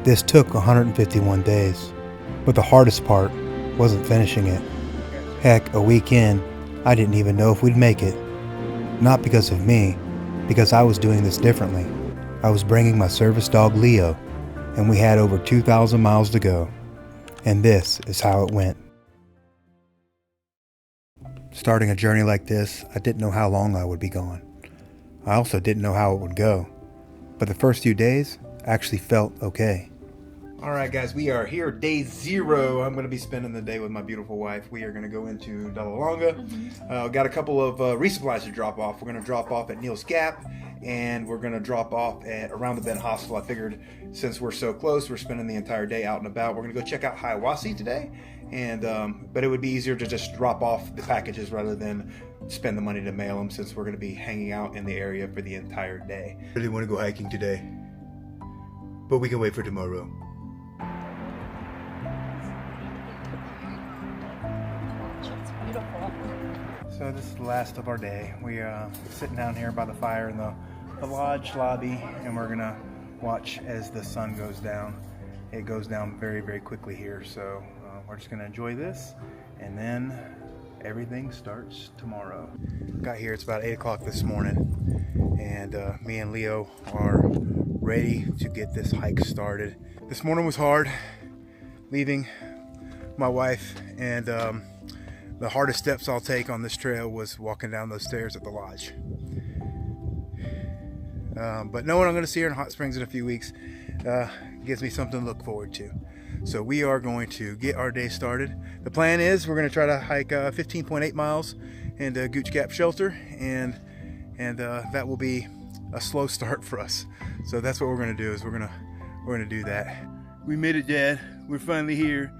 This took 151 days, but the hardest part wasn't finishing it. Heck, a week in, I didn't even know if we'd make it. Not because of me, because I was doing this differently. I was bringing my service dog Leo, and we had over 2,000 miles to go. And this is how it went. Starting a journey like this, I didn't know how long I would be gone. I also didn't know how it would go. But the first few days actually felt okay. Alright guys, we are here, day 0. I'm going to be spending the day with my beautiful wife. We are going to go into Dalalonga. Got a couple of resupplies to drop off. We're going to drop off at Neal's Gap, and we're going to drop off at Around the Bend Hostel. I figured since we're so close, we're spending the entire day out and about. We're going to go check out Hiawassee today, and but it would be easier to just drop off the packages rather than spend the money to mail them, since we're going to be hanging out in the area for the entire day. I really want to go hiking today, but we can wait for tomorrow. So this is the last of our day. We are sitting down here by the fire in the lodge lobby, and we're gonna watch as the sun goes down. It goes down very, very quickly here, so we're just gonna enjoy this, and then everything starts tomorrow. Got here, it's about 8 o'clock this morning, and me and Leo are ready to get this hike started. This morning was hard, leaving my wife, and the hardest steps I'll take on this trail was walking down those stairs at the lodge. But knowing I'm going to see her in Hot Springs in a few weeks gives me something to look forward to. So we are going to get our day started. The plan is we're going to try to hike 15.8 miles into Gooch Gap Shelter, and that will be a slow start for us. So that's what we're going to do, is we're going to do that. We made it, Dad. We're finally here.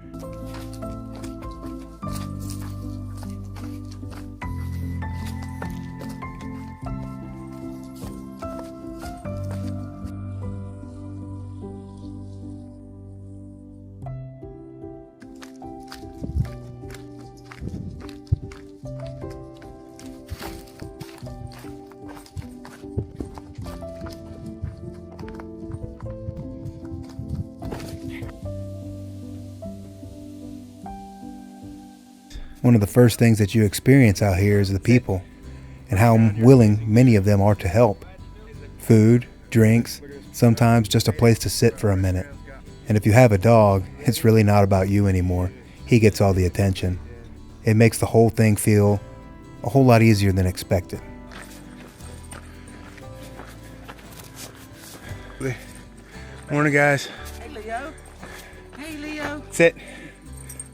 One of the first things that you experience out here is the people, and how willing many of them are to help. Food, drinks, sometimes just a place to sit for a minute. And if you have a dog, it's really not about you anymore. He gets all the attention. It makes the whole thing feel a whole lot easier than expected. Morning, guys. Hey, Leo. Hey, Leo. Sit.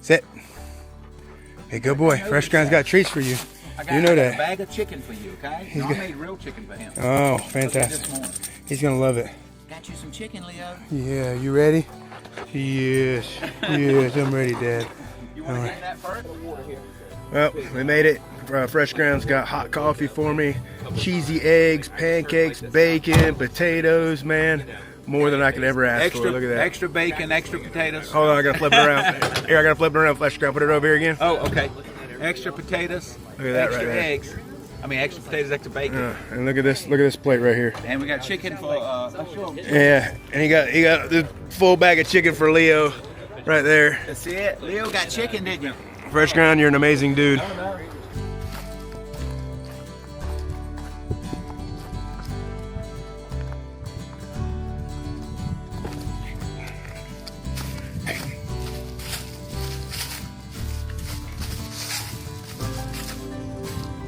Sit. Hey, good boy. Fresh Ground's got treats for you. You know that. A bag of chicken for you, okay? I made real chicken for him. Oh, fantastic. He's going to love it. Got you some chicken, Leo. Yeah, you ready? Yes. Yes, I'm ready, Dad. You want to have that first? Well, we made it. Fresh Ground's got hot coffee for me, cheesy eggs, pancakes, bacon, potatoes, man. More than I could ever ask for. Look at that. Extra bacon, extra potatoes. Hold on, I gotta flip it around. Here, I gotta flip it around. Fresh Ground, put it over here again. Oh, okay. Extra potatoes. Look at that extra right there. eggs. I mean, extra potatoes, extra bacon. And look at this plate right here. And we got chicken for. Yeah, and he got the full bag of chicken for Leo, right there. That's it. Leo got chicken, didn't you? Fresh Ground, you're an amazing dude.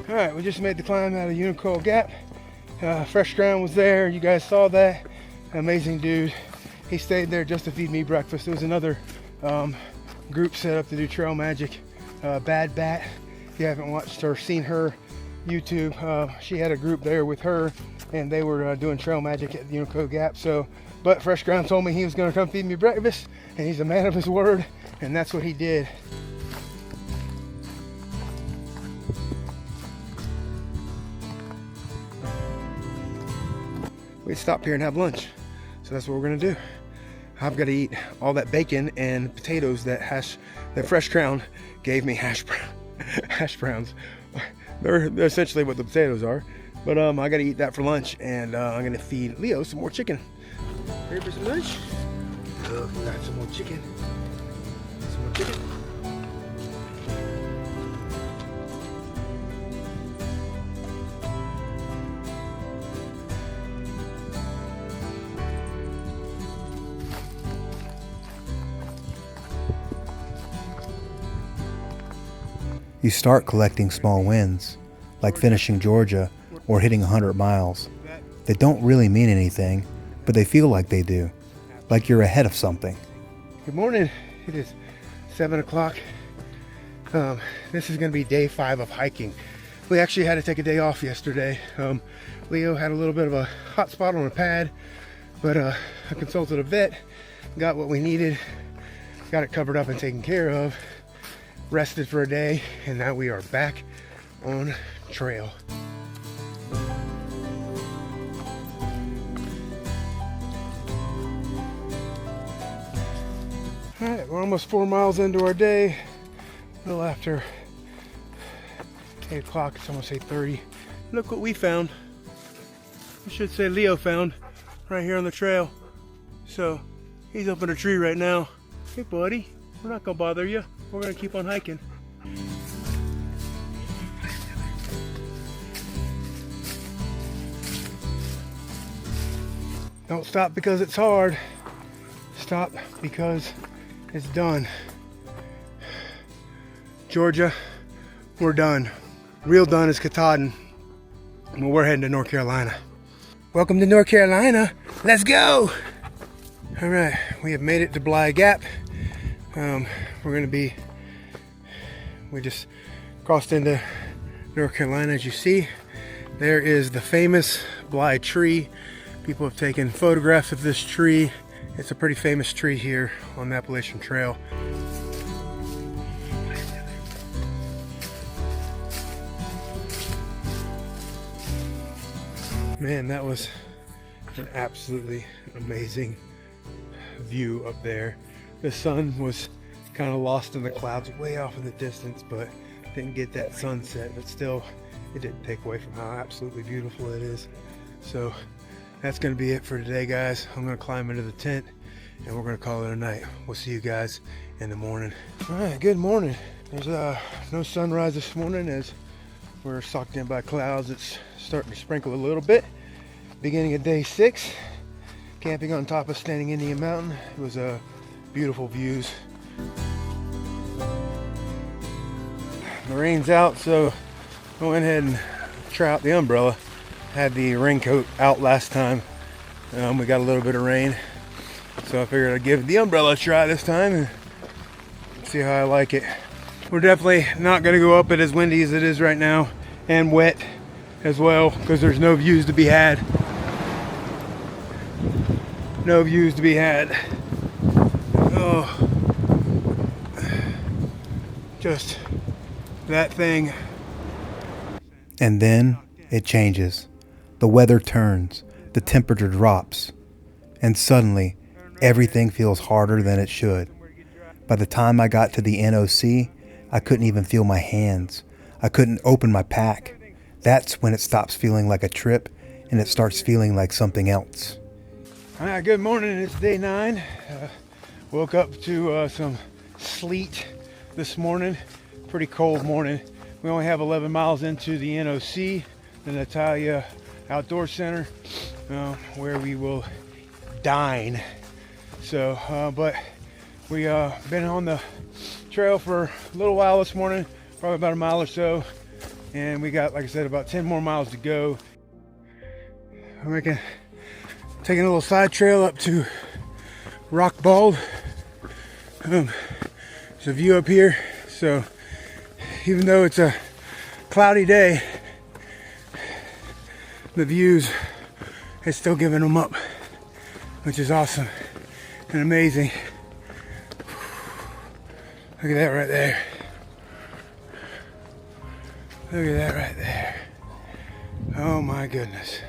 Alright, we just made the climb out of Unicole Gap. Fresh Ground was there. You guys saw that. Amazing dude. He stayed there just to feed me breakfast. There was another group set up to do trail magic. Bad Bat. If you haven't watched or seen her YouTube, she had a group there with her, and they were doing trail magic at the Unicole Gap. But Fresh Ground told me he was going to come feed me breakfast, and he's a man of his word, and that's what he did. We stopped here and have lunch, so that's what we're gonna do. I've got to eat all that bacon and potatoes that Fresh Ground gave me. Hash browns. They're essentially what the potatoes are, but I got to eat that for lunch, and I'm gonna feed Leo some more chicken. Ready for some lunch? Look, we got some more chicken. Some more chicken. You start collecting small wins, like finishing Giardia or hitting 100 miles. They don't really mean anything, but they feel like they do, like you're ahead of something. Good morning. It is 7 o'clock. This is going to be day 5 of hiking. We actually had to take a day off yesterday. Leo had a little bit of a hot spot on a pad, but I consulted a vet, got what we needed, got it covered up and taken care of, rested for a day, and now we are back on trail. All right, we're almost 4 miles into our day. A little after 8 o'clock, it's almost 8:30. Look what we found. I should say Leo found right here on the trail. So he's up in a tree right now. Hey buddy, we're not gonna bother you. We're gonna keep on hiking. Don't stop because it's hard. Stop because it's done. Giardia, we're done. Real done is Katahdin. Well, we're heading to North Carolina. Welcome to North Carolina. Let's go. All right, we have made it to Bly Gap. We just crossed into North Carolina. As you see, there is the famous Bly tree. People have taken photographs of this tree. It's a pretty famous tree here on the Appalachian Trail. Man, that was an absolutely amazing view up there. The sun was kind of lost in the clouds way off in the distance, but didn't get that sunset, but still it didn't take away from how absolutely beautiful it is. So that's going to be it for today, guys. I'm going to climb into the tent and we're going to call it a night. We'll see you guys in the morning. All right, good morning. There's no sunrise this morning as we're socked in by clouds. It's starting to sprinkle a little bit. Beginning of day 6, camping on top of Standing Indian Mountain. It was beautiful views. The rain's out, so I went ahead and try out the umbrella. Had the raincoat out last time. We got a little bit of rain, so I figured I'd give the umbrella a try this time and see how I like it. We're definitely not going to go up it as windy as it is right now, and wet as well, because there's no views to be had. No views to be had. Oh, just that thing. And then it changes. The weather turns, the temperature drops, and suddenly everything feels harder than it should. By the time I got to the NOC, I couldn't even feel my hands. I couldn't open my pack. That's when it stops feeling like a trip and it starts feeling like something else. All right, good morning. It's day 9. Woke up to some sleet this morning. Pretty cold morning. We only have 11 miles into the NOC, the Nantahala Outdoor Center, where we will dine. So, but we been on the trail for a little while this morning, probably about a mile or so, and we got, like I said, about 10 more miles to go. I'm taking a little side trail up to Rock Bald. There's a view up here, so even though it's a cloudy day, the views is still giving them up, which is awesome and amazing. Look at that right there. Look at that right there. Oh my goodness.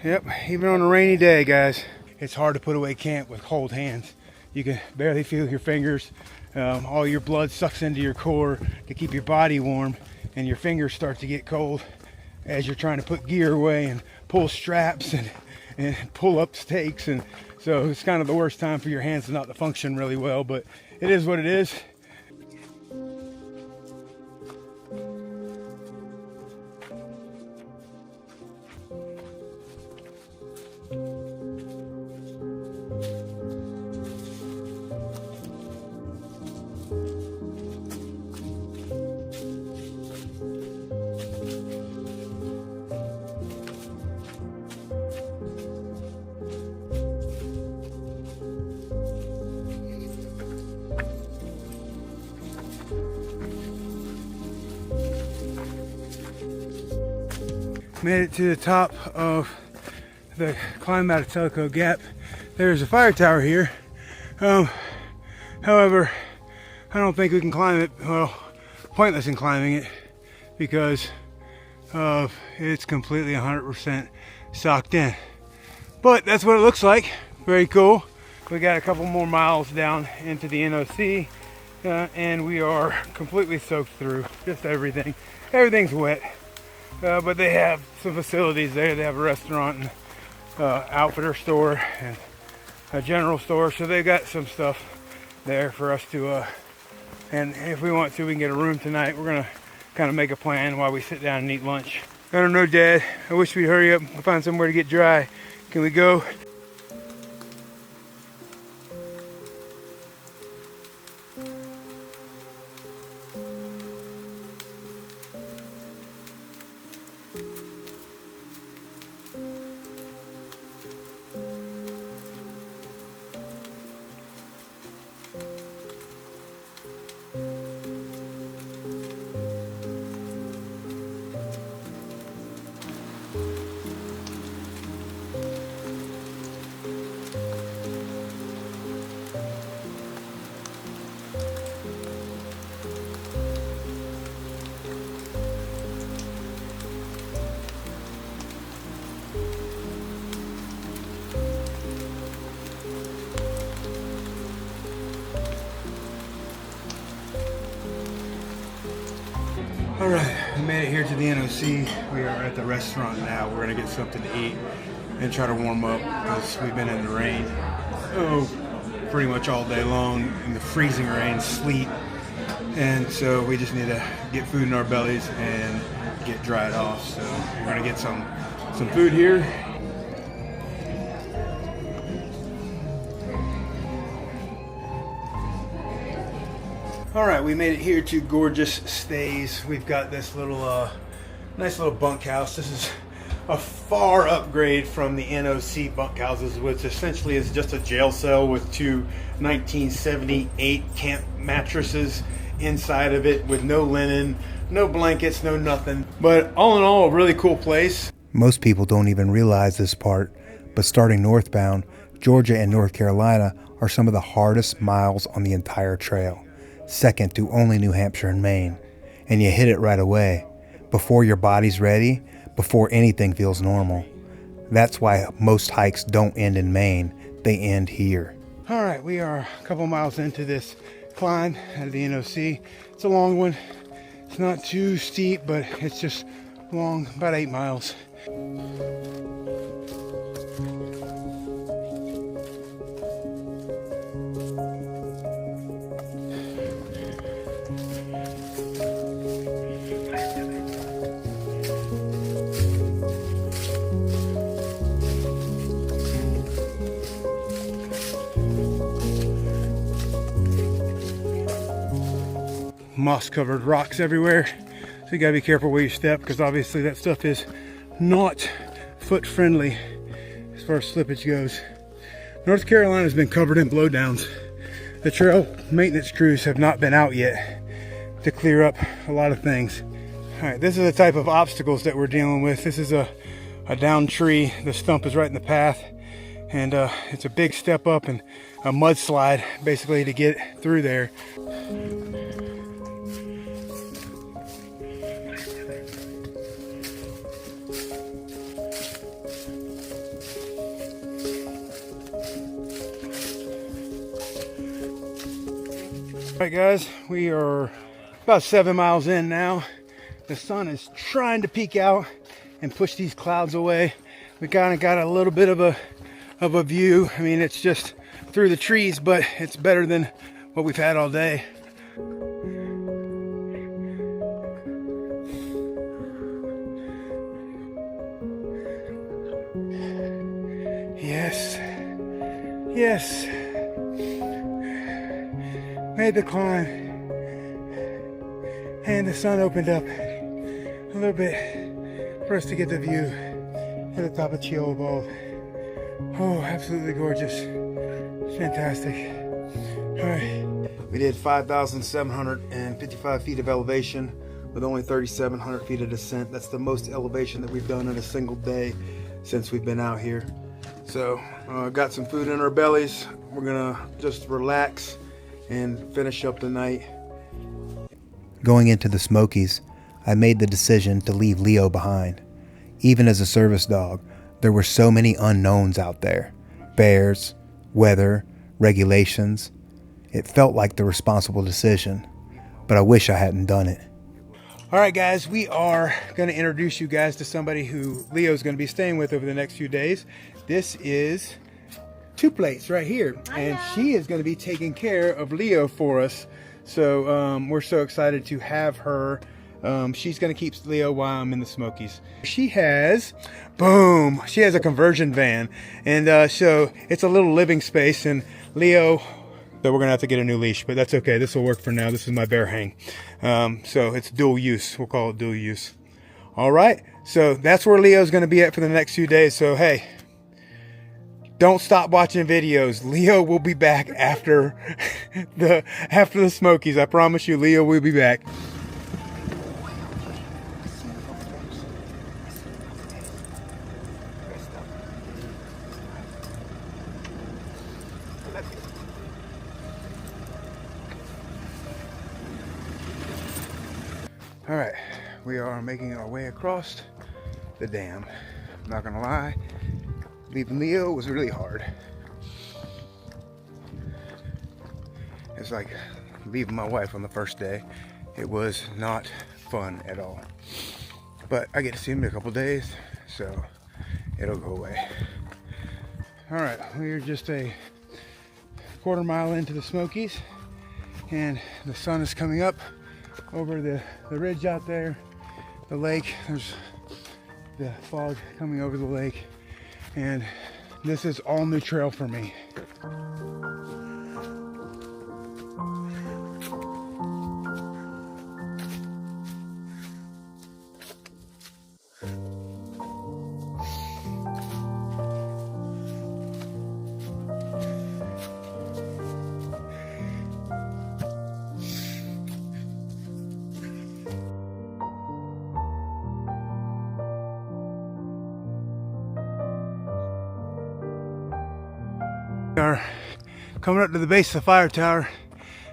Yep, even on a rainy day, guys, it's hard to put away camp with cold hands. You can barely feel your fingers. All your blood sucks into your core to keep your body warm, and your fingers start to get cold as you're trying to put gear away and pull straps and pull up stakes, and so it's kind of the worst time for your hands not to function really well, but it is what it is. Made it to the top of the climb out of Tellico Gap. There's a fire tower here. However, I don't think we can climb it. Well, pointless in climbing it because of it's completely 100% socked in. But that's what it looks like. Very cool. We got a couple more miles down into the NOC, and we are completely soaked through. Just everything. Everything's wet. But they have some facilities there. They have a restaurant and outfitter store and a general store. So they got some stuff there for us to, and if we want to, we can get a room tonight. We're gonna kind of make a plan while we sit down and eat lunch. I don't know, Dad. I wish we'd hurry up and find somewhere to get dry. Can we go? All right, we made it here to the NOC. We are at the restaurant now. We're gonna get something to eat and try to warm up because we've been in the rain, pretty much all day long in the freezing rain, sleet. And so we just need to get food in our bellies and get dried off. So we're gonna get some food here. All right, we made it here to Gorgeous Stays. We've got this little, nice little bunkhouse. This is a far upgrade from the NOC bunkhouses, which essentially is just a jail cell with two 1978 camp mattresses inside of it with no linen, no blankets, no nothing. But all in all, a really cool place. Most people don't even realize this part, but starting northbound, Georgia and North Carolina are some of the hardest miles on the entire trail. Second to only New Hampshire and Maine. And you hit it right away, before your body's ready, before anything feels normal. That's why most hikes don't end in Maine, they end here. All right, we are a couple miles into this climb out of the NOC. It's a long one. It's not too steep, but it's just long, about 8 miles. Moss covered rocks everywhere, so you gotta be careful where you step because obviously that stuff is not foot friendly as far as slippage goes. North Carolina has been covered in blowdowns. The trail maintenance crews have not been out yet to clear up a lot of things. All right, this is the type of obstacles that we're dealing with. This is a downed tree. The stump is right in the path, and it's a big step up and a mudslide basically to get through there. All right, guys, we are about 7 miles in now. The sun is trying to peek out and push these clouds away. We kind of got a little bit of a view. I mean, it's just through the trees, but it's better than what we've had all day. Yes, yes, made the climb, and the sun opened up a little bit for us to get the view at the top of Chiolbald. Oh, absolutely gorgeous, fantastic. All right, we did 5,755 feet of elevation with only 3,700 feet of descent. That's the most elevation that we've done in a single day since we've been out here. So got some food in our bellies. We're gonna just relax and finish up the night. Going into the Smokies, I made the decision to leave Leo behind. Even as a service dog, there were so many unknowns out there. Bears, weather, regulations. It felt like the responsible decision, but I wish I hadn't done it. All right, guys, we are going to introduce you guys to somebody who Leo's going to be staying with over the next few days. This is Two Plates right here. Hi, and she is going to be taking care of Leo for us. So we're so excited to have her. She's going to keep Leo while I'm in the Smokies. She has a conversion van. And so it's a little living space. And Leo, so we're gonna have to get a new leash, but that's okay. This will work for now. This is my bear hang. So it's dual use. We'll call it dual use. All right. So that's where Leo's gonna be at for the next few days. So hey, don't stop watching videos. Leo will be back after the Smokies. I promise you, Leo will be back. All right, we are making our way across the dam. I'm not gonna lie, leaving Leo was really hard. It's like leaving my wife on the first day. It was not fun at all. But I get to see him in a couple days, so it'll go away. All right, we're just a quarter mile into the Smokies, and the sun is coming up over the ridge out there, the lake. There's the fog coming over the lake, and this is all new trail for me. We are coming up to the base of the fire tower,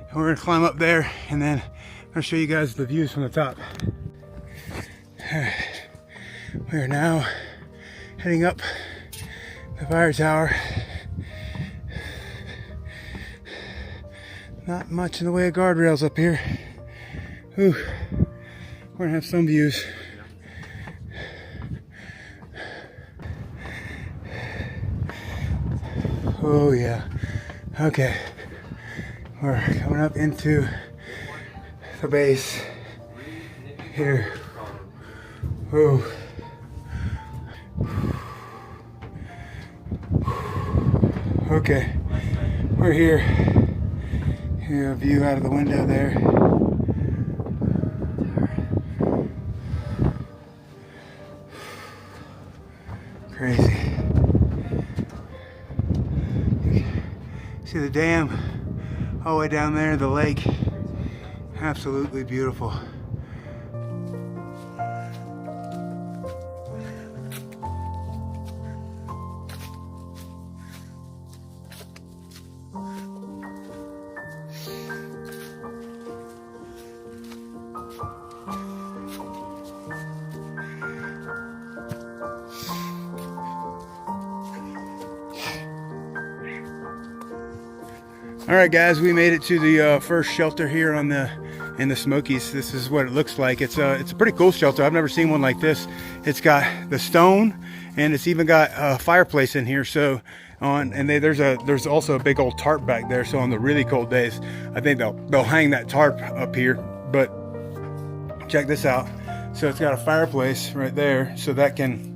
and we're gonna climb up there, and then I'll show you guys the views from the top. We are now heading up the fire tower. Not much in the way of guardrails up here. Ooh, we're gonna have some views. Oh yeah, okay. We're coming up into the base here. Oh. Okay, we're here. Here, a view out of the window there. Crazy. See the dam all the way down there, the lake. Absolutely beautiful. All right, guys, we made it to the first shelter here in the Smokies. This is what it looks like. It's a pretty cool shelter. I've never seen one like this. It's got the stone, and it's even got a fireplace in here. So there's also a big old tarp back there. So on the really cold days, I think they'll hang that tarp up here. But check this out. So it's got a fireplace right there, so that can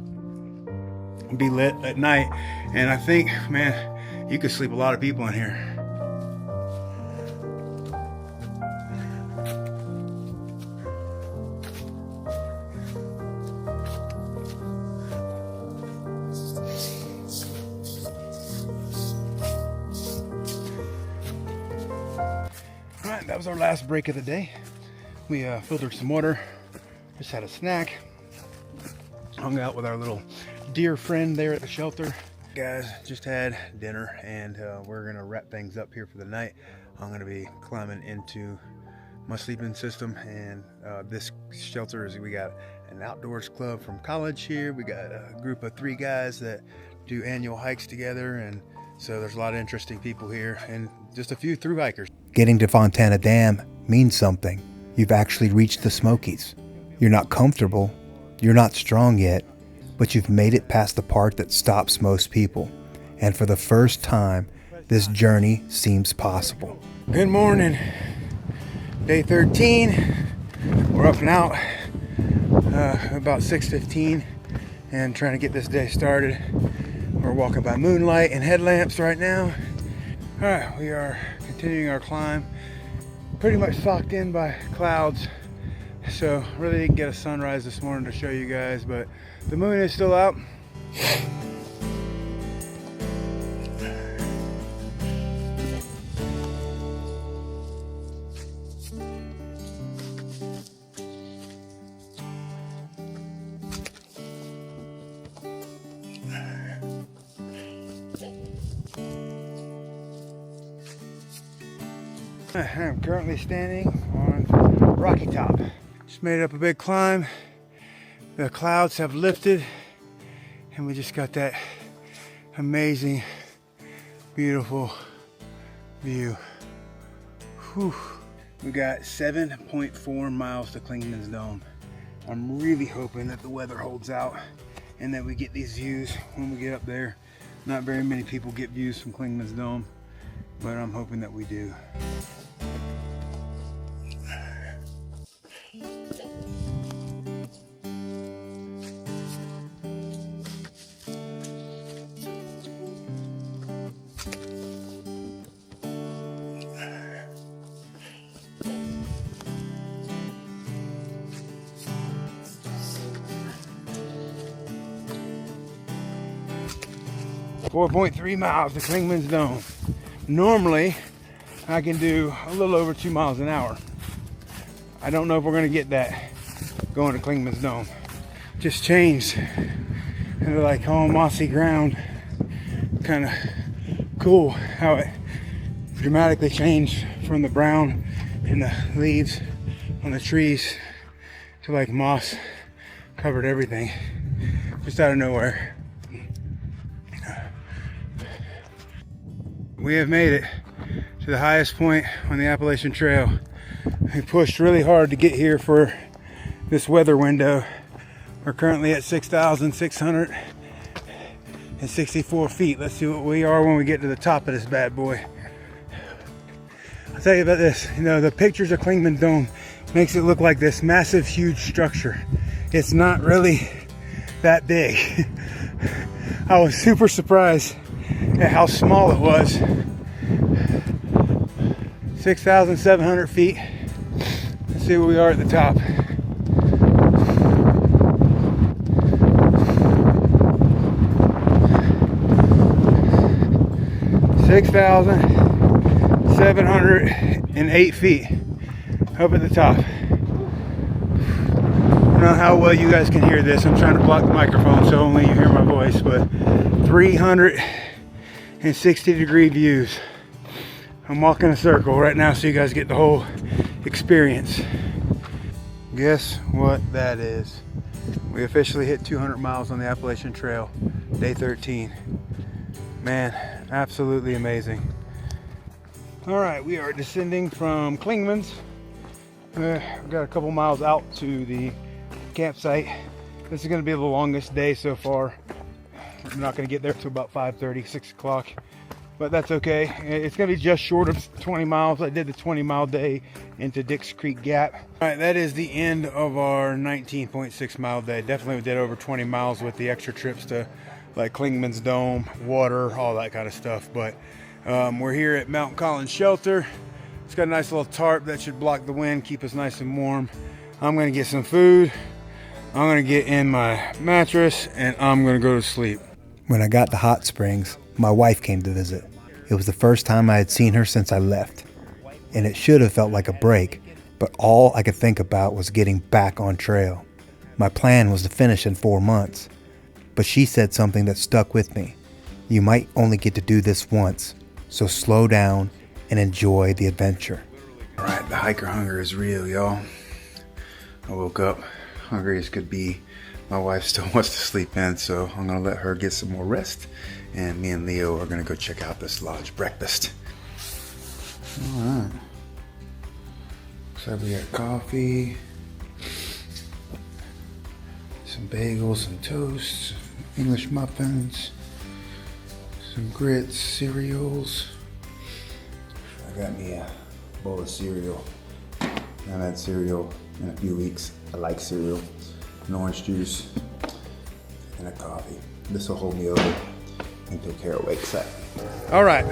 be lit at night. And I think, man, you could sleep a lot of people in here. All right, that was our last break of the day. We filtered some water, just had a snack, hung out with our little dear friend there at the shelter. Guys, just had dinner, and we're gonna wrap things up here for the night. I'm gonna be climbing into my sleeping system, and this shelter is, we got an outdoors club from college here. We got a group of 3 guys that do annual hikes together, and so there's a lot of interesting people here, and just a few thru hikers. Getting to Fontana Dam means something. You've actually reached the Smokies. You're not comfortable, you're not strong yet, but you've made it past the part that stops most people. And for the first time, this journey seems possible. Good morning. Day 13. We're up and out about 6:15 and trying to get this day started. We're walking by moonlight and headlamps right now. All right, we are continuing our climb. Pretty much socked in by clouds. So really didn't get a sunrise this morning to show you guys, but the moon is still out. 'm currently standing on Rocky Top. Just made up a big climb. The clouds have lifted, and we just got that amazing, beautiful view. Whew. We got 7.4 miles to Clingman's Dome. I'm really hoping that the weather holds out and that we get these views when we get up there. Not very many people get views from Clingman's Dome, but I'm hoping that we do. 4.3 miles to Clingman's Dome. Normally, I can do a little over 2 miles an hour. I don't know if we're gonna get that going to Clingman's Dome. Just changed into like all mossy ground. Kind of cool how it dramatically changed from the brown in the leaves on the trees to like moss covered everything just out of nowhere. We have made it to the highest point on the Appalachian Trail. We pushed really hard to get here for this weather window. We're currently at 6,664 feet. Let's see what we are when we get to the top of this bad boy. I'll tell you about this. You know, the pictures of Clingman's Dome makes it look like this massive, huge structure. It's not really that big. I was super surprised at how small it was. 6,700 feet. Let's see where we are at the top. $6,708 feet up at the top. I don't know how well you guys can hear this. I'm trying to block the microphone so only you hear my voice, but 360-degree views. I'm walking a circle right now so you guys get the whole experience. Guess what that is? We officially hit 200 miles on the Appalachian Trail, day 13. Man, absolutely amazing. All right, we are descending from Clingman's. We've got a couple miles out to the campsite. This is going to be the longest day so far. I'm not going to get there till about 5:30, 6 o'clock. But that's okay. It's going to be just short of 20 miles. I did the 20-mile day into Dix Creek Gap. All right, that is the end of our 19.6-mile day. Definitely did over 20 miles with the extra trips to like Klingman's Dome, water, all that kind of stuff. But we're here at Mount Collins Shelter. It's got a nice little tarp that should block the wind, keep us nice and warm. I'm going to get some food. I'm going to get in my mattress and I'm going to go to sleep. When I got to Hot Springs, my wife came to visit. It was the first time I had seen her since I left, and it should have felt like a break, but all I could think about was getting back on trail. My plan was to finish in 4 months, but she said something that stuck with me. You might only get to do this once, so slow down and enjoy the adventure. All right, the hiker hunger is real, y'all. I woke up hungry as could be. My wife still wants to sleep in, so I'm gonna let her get some more rest. And me and Leo are gonna go check out this lodge breakfast. All right. So we got coffee, some bagels, some toast, English muffins, some grits, cereals. I got me a bowl of cereal. I haven't had cereal in a few weeks. I like cereal. An orange juice and a coffee. This will hold me over until Kara wakes up. All right,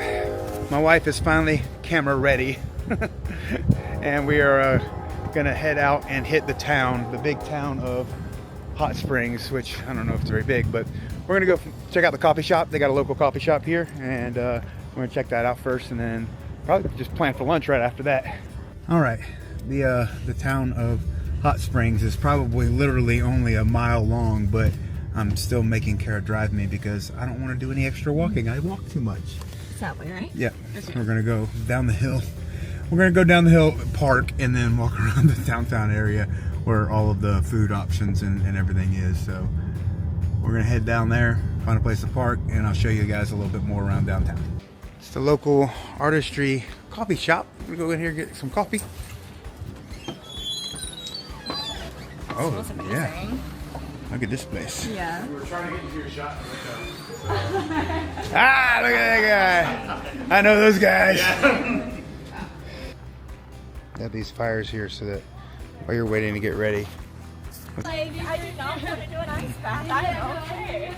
my wife is finally camera ready. And we are gonna head out and hit the town, the big town of Hot Springs, which I don't know if it's very big, but we're gonna go check out the coffee shop. They got a local coffee shop here, and we're gonna check that out first, and then probably just plan for lunch right after that. All right, the town of Hot Springs is probably literally only a mile long, but I'm still making Kara drive me because I don't want to do any extra walking. I walk too much. It's that way, right? Yeah. Okay. We're gonna go down the hill. We're gonna go down the hill, park, and then walk around the downtown area where all of the food options and everything is. So we're gonna head down there, find a place to park, and I'll show you guys a little bit more around downtown. It's the local artistry coffee shop. I'm gonna go in here and get some coffee. Oh, yeah. Look at this place. Yeah. We were trying to get you your shot. Ah, look at that guy. I know those guys. Yeah. They have these fires here so that while you're waiting to get ready. I did not want to do an ice bath. I am okay.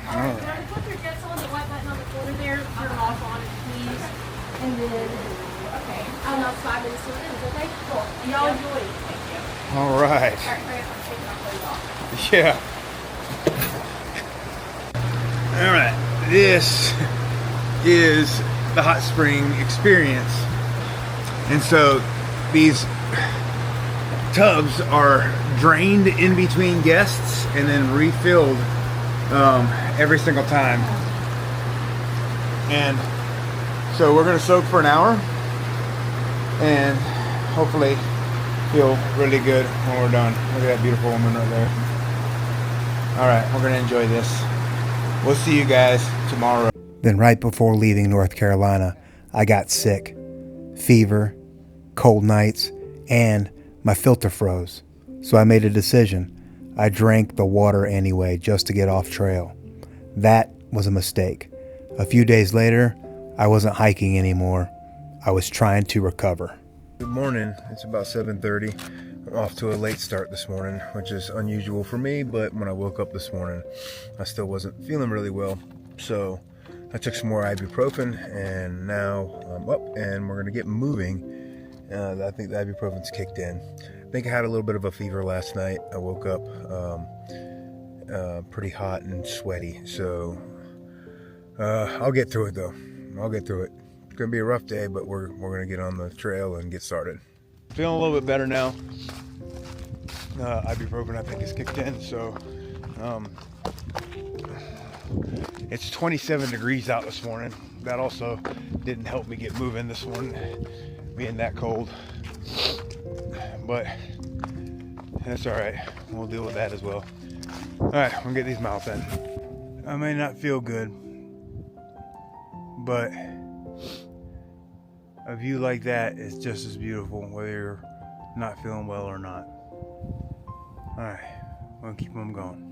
Alright, when I put your jets on the white button on the corner there, turn them off on it, please. And then, okay. I'll not 5 minutes to it. Okay? Cool. Y'all enjoy it. Thank you. All right. Alright, hurry up. I'm taking my clothes off. Yeah. All right. This is the hot spring experience. And so these tubs are drained in between guests and then refilled every single time. And so we're gonna soak for an hour and hopefully feel really good when we're done. Look at that beautiful woman right there. All right, we're gonna enjoy this. We'll see you guys tomorrow. Then right before leaving North Carolina, I got sick. Fever, cold nights, and my filter froze. So I made a decision. I drank the water anyway just to get off trail. That was a mistake. A few days later, I wasn't hiking anymore. I was trying to recover. Good morning. It's about 7:30. I'm off to a late start this morning, which is unusual for me, but when I woke up this morning, I still wasn't feeling really well. So I took some more ibuprofen, and now I'm up and we're gonna get moving. I think the ibuprofen's kicked in. I think I had a little bit of a fever last night. I woke up pretty hot and sweaty, so I'll get through it though. I'll get through it. It's gonna be a rough day, but we're gonna get on the trail and get started. Feeling a little bit better now. Ibuprofen I think is kicked in, so it's 27 degrees out this morning. That also didn't help me get moving this morning, being that cold. But that's all right. We'll deal with that as well. All right, we'll get these miles in. I may not feel good, but a view like that is just as beautiful whether you're not feeling well or not. All right, we'll keep them going.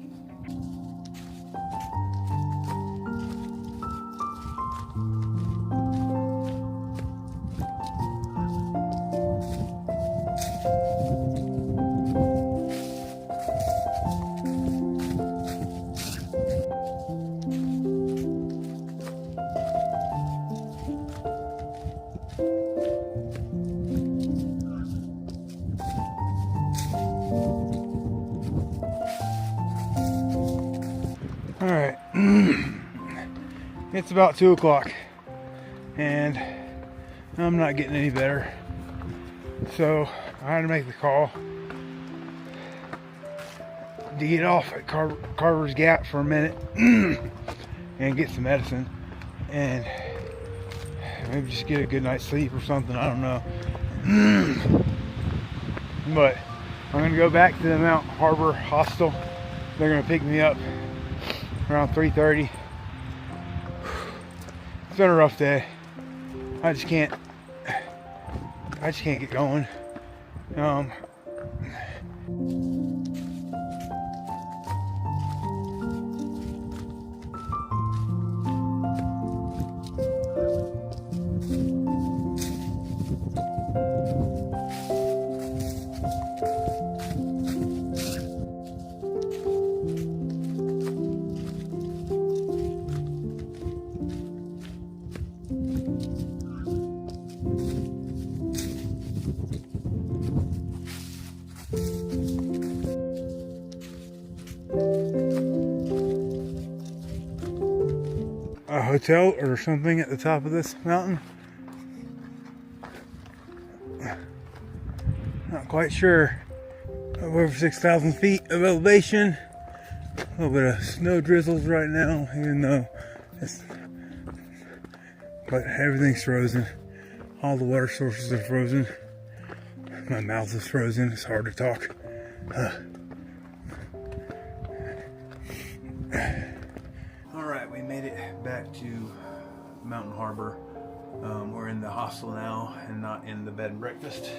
It's about 2 o'clock and I'm not getting any better. So I had to make the call to get off at Carver's Gap for a minute and get some medicine and maybe just get a good night's sleep or something. I don't know. But I'm gonna go back to the Mount Harbor hostel. They're gonna pick me up around 3:30. It's been a rough day. I just can't get going. A hotel or something at the top of this mountain. Not quite sure. Over 6,000 feet of elevation. A little bit of snow drizzles right now, even though but everything's frozen. All the water sources are frozen. My mouth is frozen. It's hard to talk. Alright, we made it back to Mountain Harbor. We're in the hostel now and not in the bed and breakfast.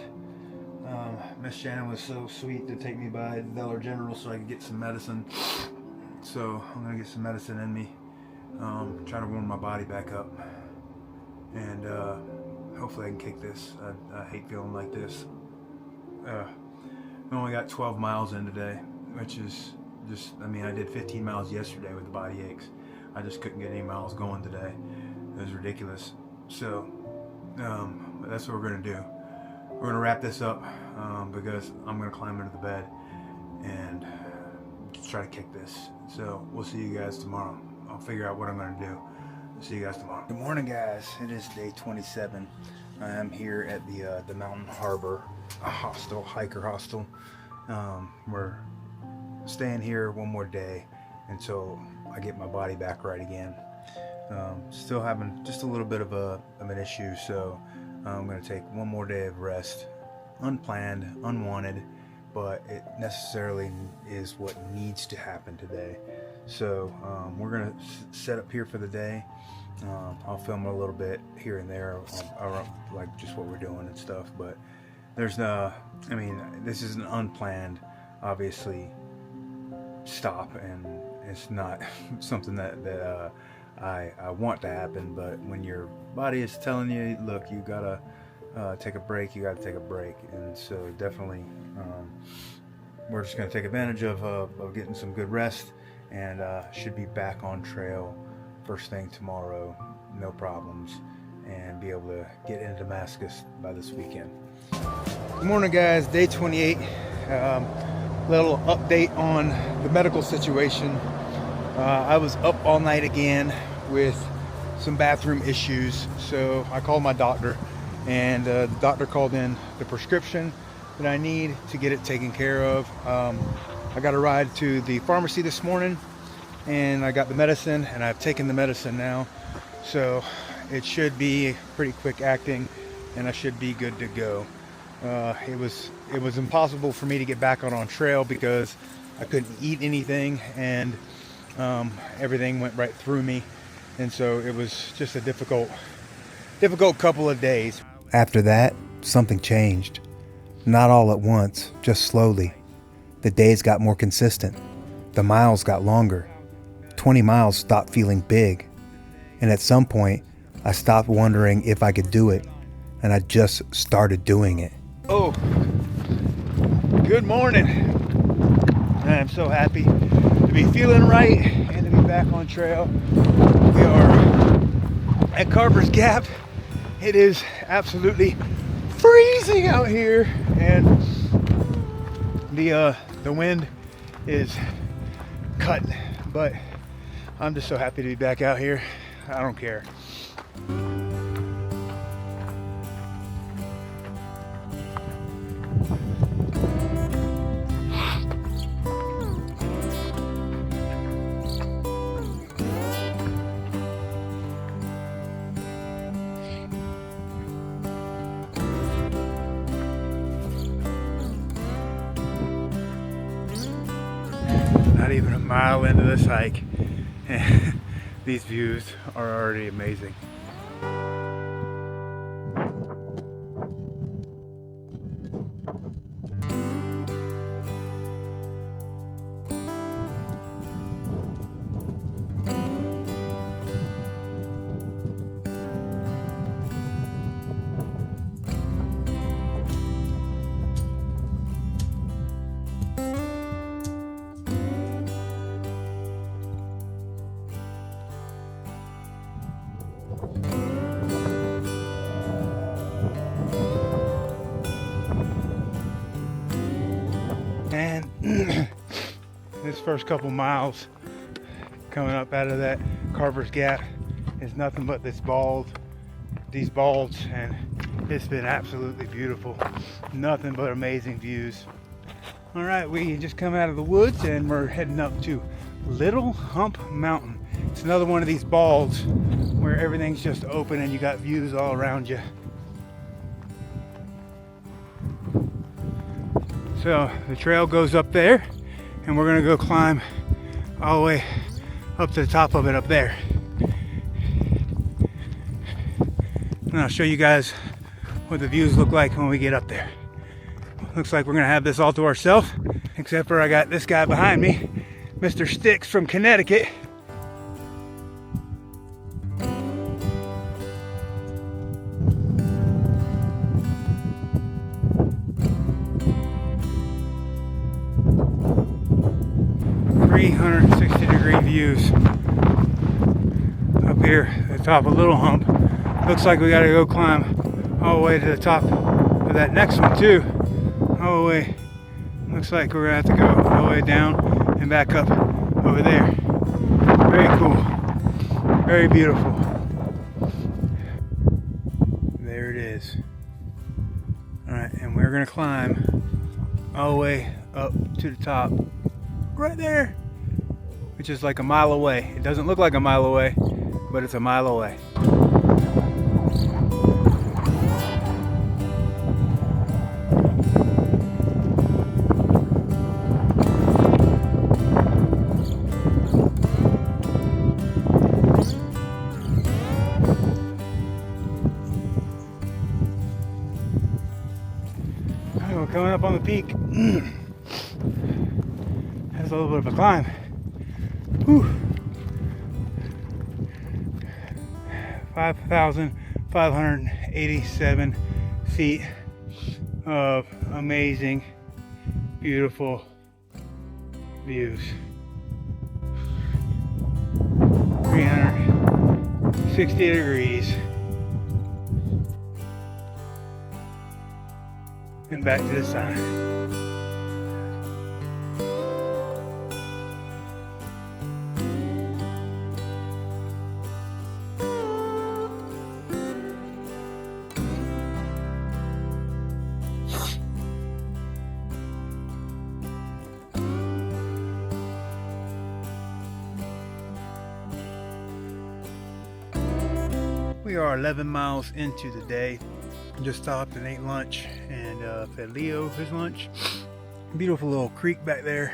Miss Shannon was so sweet to take me by Dollar General so I could get some medicine. So I'm gonna get some medicine in me. Try to warm my body back up. And hopefully I can kick this. I hate feeling like this. We only got 12 miles in today, which is just, I mean, I did 15 miles yesterday with the body aches. I just couldn't get any miles going today. It was ridiculous. So that's what we're gonna do. We're gonna wrap this up because I'm gonna climb into the bed and try to kick this. So we'll see you guys tomorrow. I'll figure out what I'm gonna do. See you guys tomorrow. Good morning, guys. It is day 27. I am here at the Mountain Harbor hostel, hiker hostel. We're staying here one more day until I get my body back right again. Still having just a little bit of an issue, so I'm going to take one more day of rest. Unplanned, unwanted, but it necessarily is what needs to happen today. So we're going to set up here for the day. I'll film a little bit here and there, like just what we're doing and stuff, but there's no, I mean, this is an unplanned, obviously, stop, and it's not something that I want to happen, but when your body is telling you, look, you gotta take a break, you gotta take a break. And so definitely we're just gonna take advantage of getting some good rest, and should be back on trail first thing tomorrow, no problems, and be able to get into Damascus by this weekend. Good morning, guys. Day 28. Little update on the medical situation. I was up all night again with some bathroom issues, so I called my doctor, and the doctor called in the prescription that I need to get it taken care of. I got a ride to the pharmacy this morning, and I got the medicine, and I've taken the medicine now, so it should be pretty quick acting, and I should be good to go. It was impossible for me to get back on trail because I couldn't eat anything, and everything went right through me, and so it was just a difficult couple of days. After that, something changed. Not all at once, just slowly. The days got more consistent. The miles got longer. 20 miles stopped feeling big. And at some point, I stopped wondering if I could do it, and I just started doing it. Oh, good morning. I am so happy to be feeling right and to be back on trail. We are at Carver's Gap. It is absolutely freezing out here, and the wind is cut, but I'm just so happy to be back out here. I don't care. Not even a mile into this hike, and these views are already amazing. And this first couple miles coming up out of that Carver's Gap is nothing but these balds, and it's been absolutely beautiful. Nothing but amazing views. All right, we just come out of the woods and we're heading up to Little Hump Mountain. It's another one of these balds where everything's just open and you got views all around you. So the trail goes up there and we're gonna go climb all the way up to the top of it up there. And I'll show you guys what the views look like when we get up there. Looks like we're gonna have this all to ourselves, except for I got this guy behind me, Mr. Sticks from Connecticut. Views up here at the top of Little Hump. Looks like we gotta go climb all the way to the top of that next one too. All the way. Looks like we're gonna have to go all the way down and back up over there. Very cool. Very beautiful. There it is. Alright, and we're gonna climb all the way up to the top. Right there. Which is like a mile away. It doesn't look like a mile away, but it's a mile away. We're coming up on the peak. That's a little bit of a climb. Whew. 5,587 feet of amazing, beautiful views. 360 degrees. And back to the side. We are 11 miles into the day. Just stopped and ate lunch and fed Leo his lunch. Beautiful little creek back there,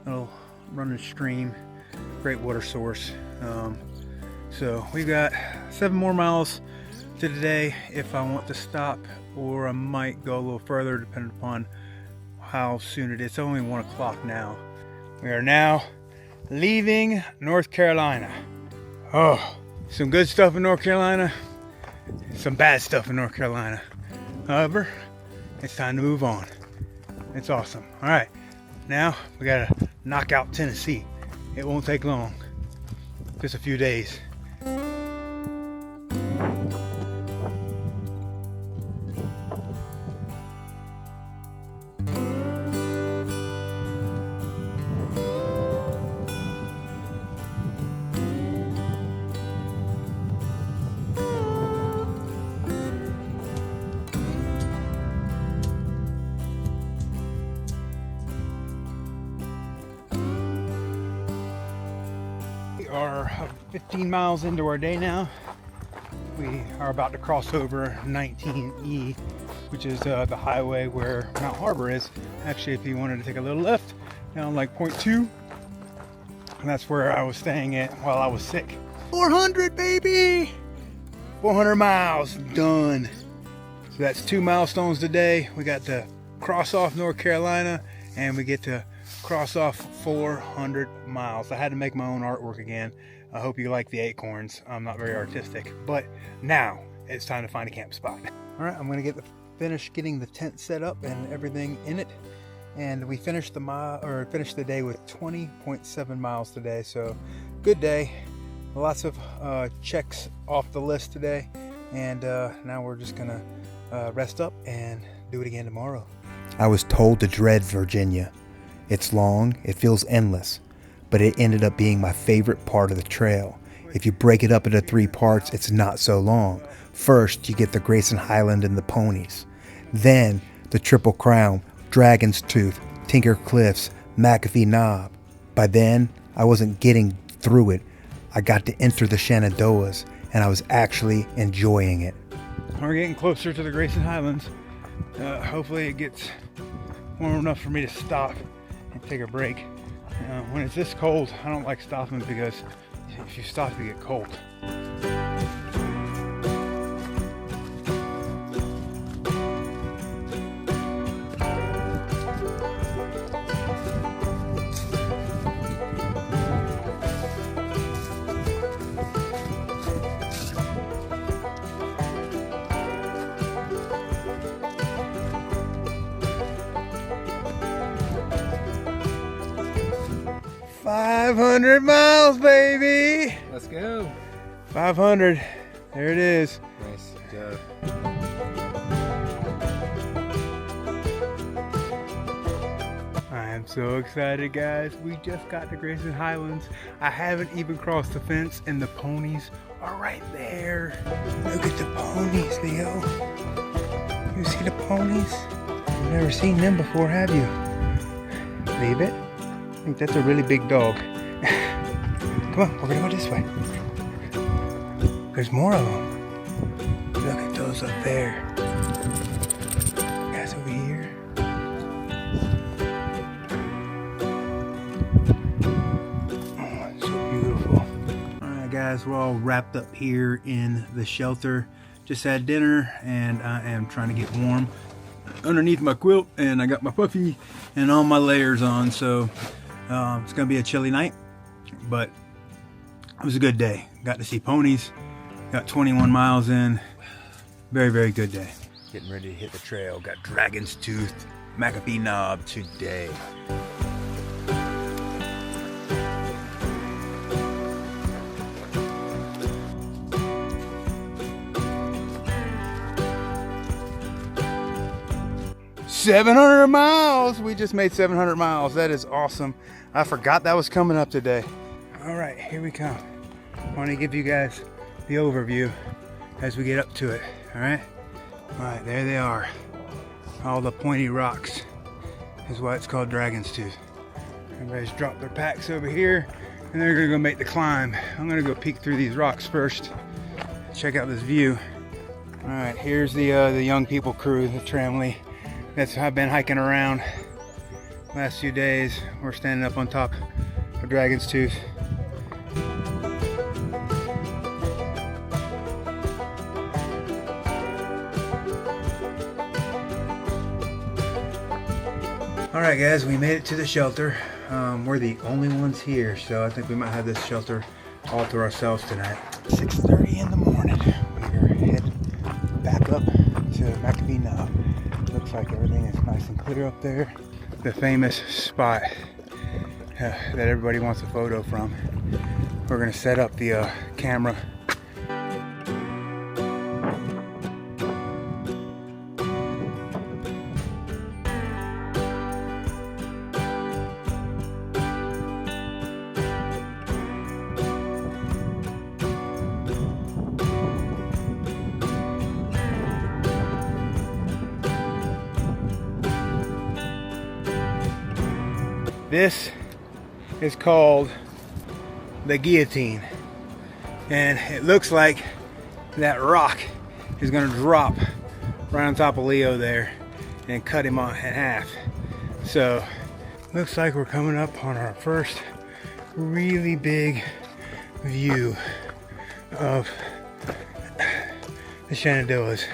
little running stream, great water source. So we've got 7 more miles to the day if I want to stop, or I might go a little further depending upon how soon it is. It's only 1 o'clock now. We are now leaving North Carolina. Oh, some good stuff in North Carolina, some bad stuff in North Carolina. However, it's time to move on. It's awesome. All right, now we gotta knock out Tennessee. It won't take long, just a few days. are 15 miles into our day now. We are about to cross over 19E, which is the highway where Mount Harbor is. Actually, if you wanted to take a little left down like point 2, and that's where I was staying at while I was sick. 400, baby! 400 miles done. So that's 2 milestones today. We got to cross off North Carolina, and we get to cross off 400 miles. I had to make my own artwork again. I hope you like the acorns. I'm not very artistic, but now it's time to find a camp spot. All right, I'm gonna finish getting the tent set up and everything in it. And we finished the day with 20.7 miles today. So good day. Lots of checks off the list today. And now we're just gonna rest up and do it again tomorrow. I was told to dread Virginia. It's long, it feels endless, but it ended up being my favorite part of the trail. If you break it up into 3 parts, it's not so long. First, you get the Grayson Highland and the Ponies. Then, the Triple Crown, Dragon's Tooth, Tinker Cliffs, McAfee Knob. By then, I wasn't getting through it. I got to enter the Shenandoahs, and I was actually enjoying it. We're getting closer to the Grayson Highlands. Hopefully it gets warm enough for me to stop and take a break. When it's this cold, I don't like stopping because if you stop, you get cold. 500 miles, baby! Let's go. 500. There it is. Nice job. I am so excited, guys. We just got to Grayson Highlands. I haven't even crossed the fence, and the ponies are right there. Look at the ponies, Leo. You see the ponies? You've never seen them before, have you? Leave it. I think that's a really big dog. Come on, we're gonna go this way. There's more of them. Look at those up there. Guys over here. Oh, it's so beautiful. Alright guys, we're all wrapped up here in the shelter. Just had dinner and I am trying to get warm underneath my quilt, and I got my puffy and all my layers on, so it's gonna be a chilly night, but it was a good day. Got to see ponies, got 21 miles in. Very, very good day. Getting ready to hit the trail. Got Dragon's Tooth, McAfee Knob today. $700 miles. We just made 700 miles. That is awesome. I forgot that was coming up today. All right, here we come. I want to give you guys the overview as we get up to it. All right, there they are. All the pointy rocks is why it's called Dragon's Tooth. Everybody's dropped their packs over here, and they're gonna go make the climb. I'm gonna go peek through these rocks first. Check out this view. All right, here's the young people crew, the Tramley. I've been hiking around last few days. We're standing up on top of Dragon's Tooth. All right, guys, we made it to the shelter. We're the only ones here, so I think we might have this shelter all to ourselves tonight. 6:30 in the morning. We're heading back up to McAfee Knob. Looks like everything is nice and clear up there. The famous spot that everybody wants a photo from. We're gonna set up the camera. This is called the guillotine. And it looks like that rock is gonna drop right on top of Leo there and cut him in half. So looks like we're coming up on our first really big view of the Shenandoahs.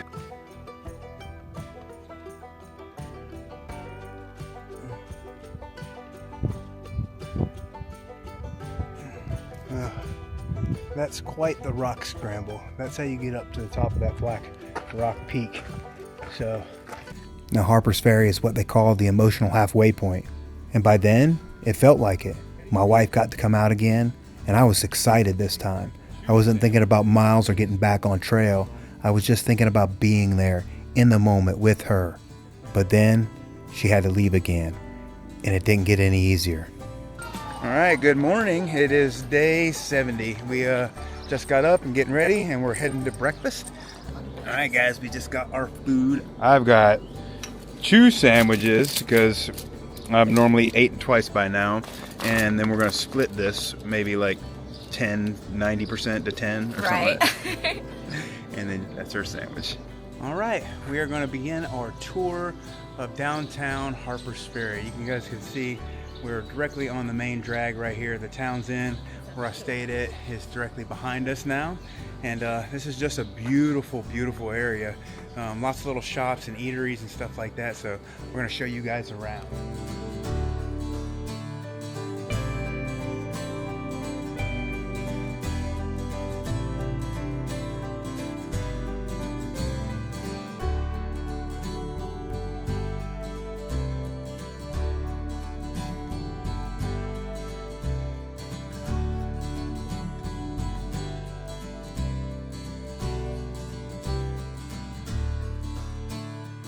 That's quite the rock scramble. That's how you get up to the top of that black rock peak. So now Harpers Ferry is what they call the emotional halfway point. And by then, it felt like it. My wife got to come out again, and I was excited this time. I wasn't thinking about miles or getting back on trail. I was just thinking about being there in the moment with her. But then she had to leave again, and it didn't get any easier. All right, good morning. It is day 70. We just got up and getting ready, and we're heading to breakfast. All right, guys, we just got our food. I've got 2 sandwiches because I've normally eaten twice by now, and then we're gonna split this maybe like 90% to 10 or something. Right. And then that's our sandwich. All right, we are gonna begin our tour of downtown Harpers Ferry. You guys can see we're directly on the main drag right here. The Town's Inn, where I stayed at, is directly behind us now. And this is just a beautiful, beautiful area. Lots of little shops and eateries and stuff like that. So we're gonna show you guys around.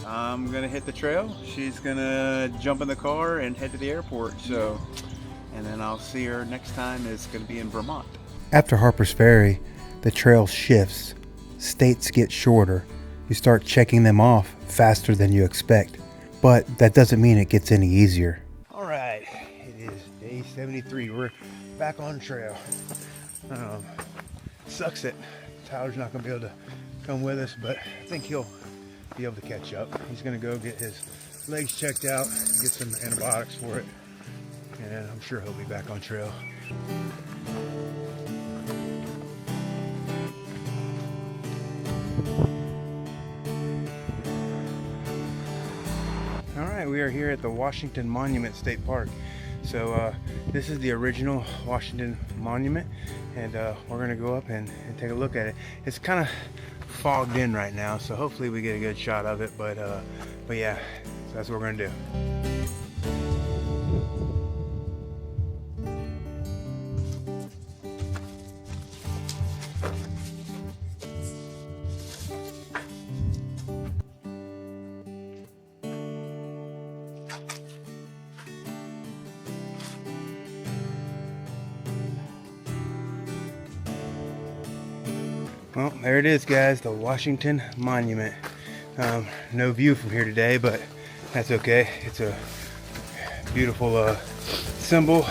I'm gonna hit the trail. She's gonna jump in the car and head to the airport. So, and then I'll see her next time. It's gonna be in Vermont. After Harpers Ferry, the trail shifts. States get shorter. You start checking them off faster than you expect. But that doesn't mean it gets any easier. All right, it is day 73. We're back on trail. Sucks that Tyler's not gonna be able to come with us, but I think he'll be able to catch up. He's gonna go get his legs checked out, get some antibiotics for it, and I'm sure he'll be back on trail. All right, we are here at the Washington Monument State Park. So this is the original Washington Monument, and we're gonna go up and take a look at it. It's kind of fogged in right now, so hopefully we get a good shot of it, but yeah, so that's what we're gonna do. Well, there it is, guys, the Washington Monument. No view from here today, but that's okay. It's a beautiful symbol.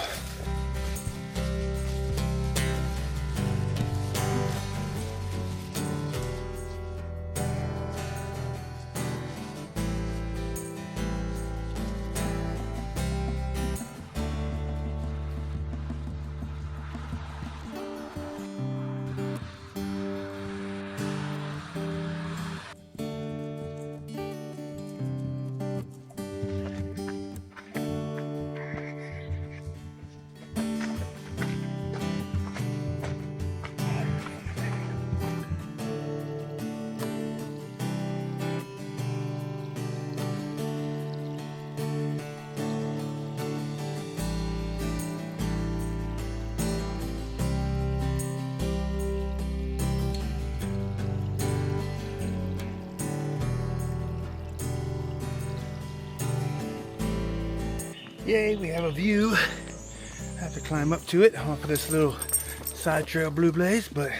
Yay, we have a view. I have to climb up to it off of this little side trail blue blaze, but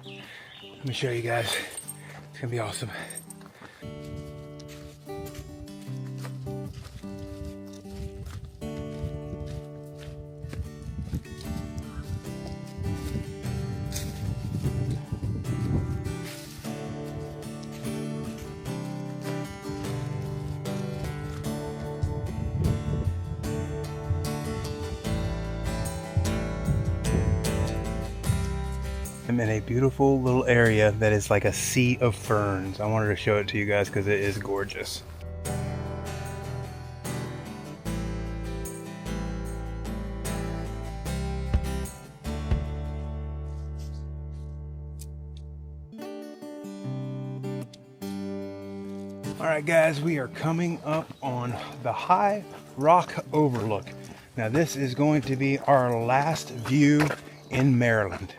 let me show you guys. It's gonna be awesome. I'm in a beautiful little area that is like a sea of ferns. I wanted to show it to you guys because it is gorgeous. Alright guys, we are coming up on the High Rock Overlook. Now this is going to be our last view in Maryland.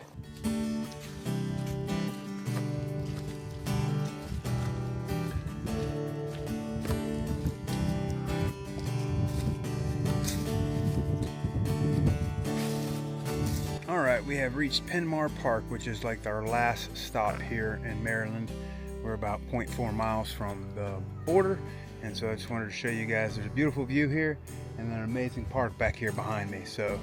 Alright, we have reached Penmar Park, which is like our last stop here in Maryland. We're about 0.4 miles from the border, and so I just wanted to show you guys there's a beautiful view here and an amazing park back here behind me. So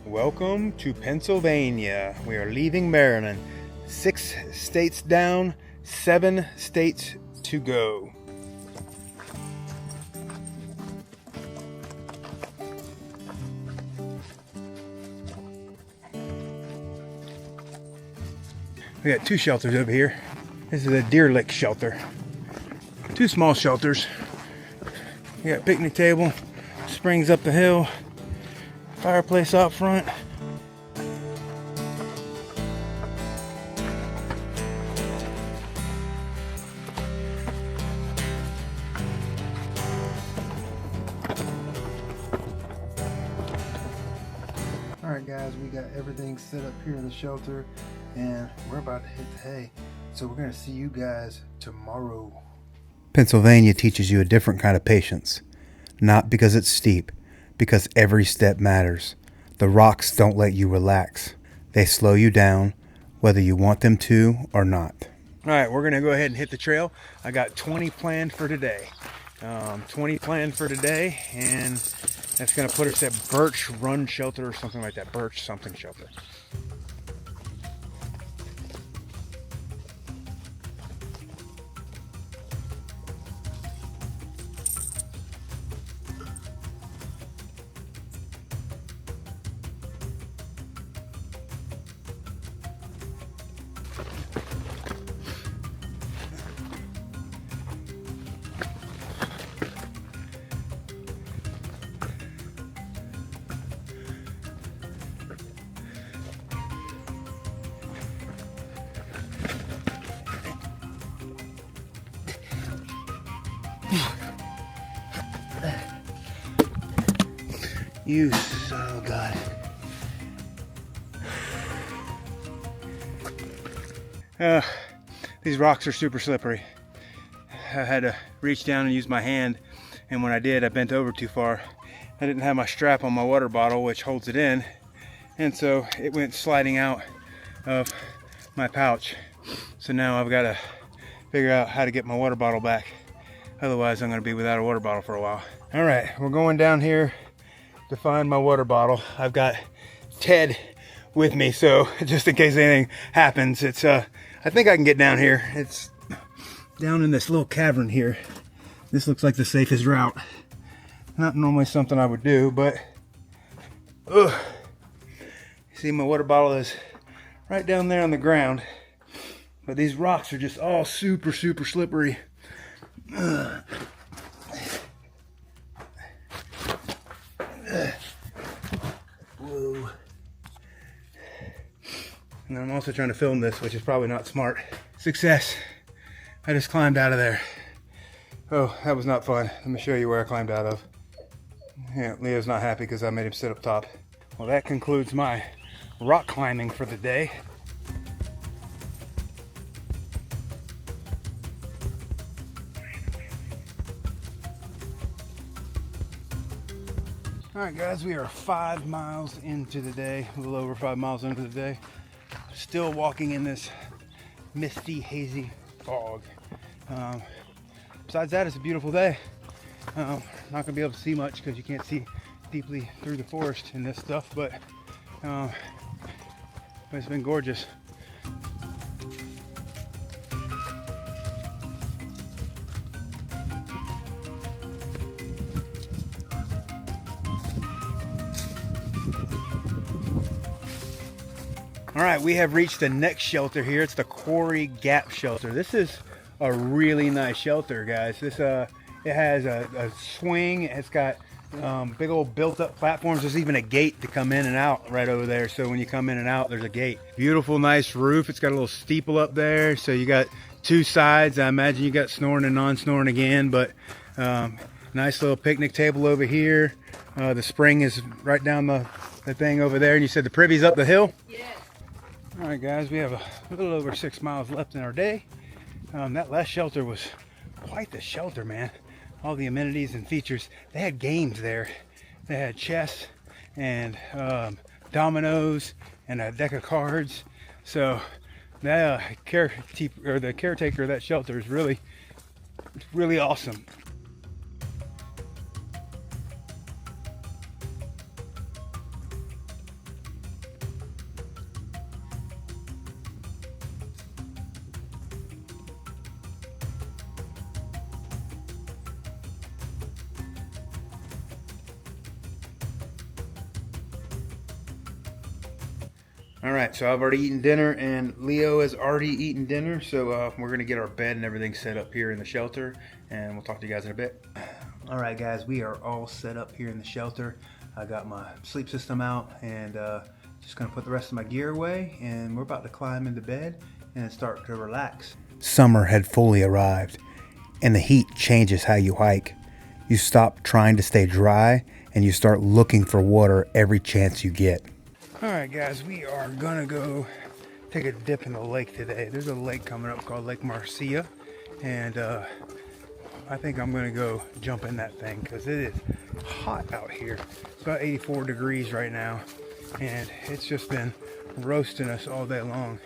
welcome to Pennsylvania. We are leaving Maryland. 6 states down, 7 states to go. We got 2 shelters over here. This is a deer lick shelter. 2 small shelters. We got a picnic table, springs up the hill, fireplace out front. Alright guys, we got everything set up here in the shelter and we're about to hit the hay. So we're going to see you guys tomorrow. Pennsylvania teaches you a different kind of patience. Not because it's steep, because every step matters. The rocks don't let you relax. They slow you down, whether you want them to or not. All right, we're going to go ahead and hit the trail. I got 20 planned for today. 20 planned for today, and that's going to put us at Birch Run Shelter or something like that. Birch something shelter. You son of a God. These rocks are super slippery. I had to reach down and use my hand, and when I did, I bent over too far. I didn't have my strap on my water bottle, which holds it in, and so it went sliding out of my pouch. So now I've got to figure out how to get my water bottle back. Otherwise, I'm going to be without a water bottle for a while. All right, we're going down here to find my water bottle. I've got Ted with me, so just in case anything happens, it's I think I can get down here. It's down in this little cavern here. This looks like the safest route. Not normally something I would do, but see, my water bottle is right down there on the ground, but these rocks are just all super slippery. Whoa. And I'm also trying to film this, which is probably not smart. Success. I just climbed out of there. Oh, that was not fun. Let me show you where I climbed out of. Yeah, Leo's not happy because I made him sit up top. Well, that concludes my rock climbing for the day. Alright guys, we are 5 miles into the day, a little over 5 miles into the day. Still walking in this misty, hazy fog. Besides that, it's a beautiful day. Not going to be able to see much because you can't see deeply through the forest and this stuff, but it's been gorgeous. All right, we have reached the next shelter here. It's the Quarry Gap Shelter. This is a really nice shelter, guys. This it has a swing. It's got big old built-up platforms. There's even a gate to come in and out right over there. So when you come in and out, there's a gate. Beautiful, nice roof. It's got a little steeple up there. So you got two sides. I imagine you got snoring and non-snoring again, but nice little picnic table over here. The spring is right down the thing over there. And you said the privy's up the hill? Yes. All right, guys, we have a little over 6 miles left in our day. That last shelter was quite the shelter, man. All the amenities and features. They had games there. They had chess and dominoes and a deck of cards. So the caretaker of that shelter is really awesome. All right, so I've already eaten dinner and Leo has already eaten dinner. So we're gonna get our bed and everything set up here in the shelter and we'll talk to you guys in a bit. All right, guys, we are all set up here in the shelter. I got my sleep system out and just gonna put the rest of my gear away and we're about to climb into bed and start to relax. Summer had fully arrived and the heat changes how you hike. You stop trying to stay dry and you start looking for water every chance you get. All right, guys, we are gonna go take a dip in the lake today. There's a lake coming up called Lake Marcia, and I think I'm gonna go jump in that thing because it is hot out here. It's about 84 degrees right now, and it's just been roasting us all day long.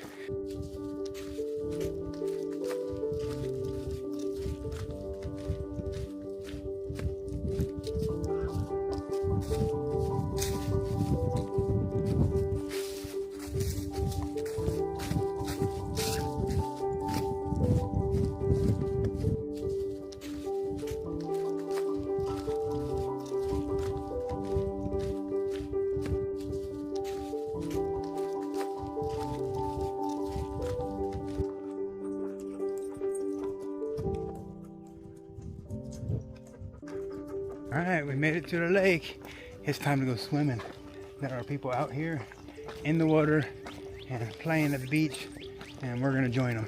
All right, we made it to the lake. It's time to go swimming. There are people out here in the water and playing at the beach, and we're gonna join them.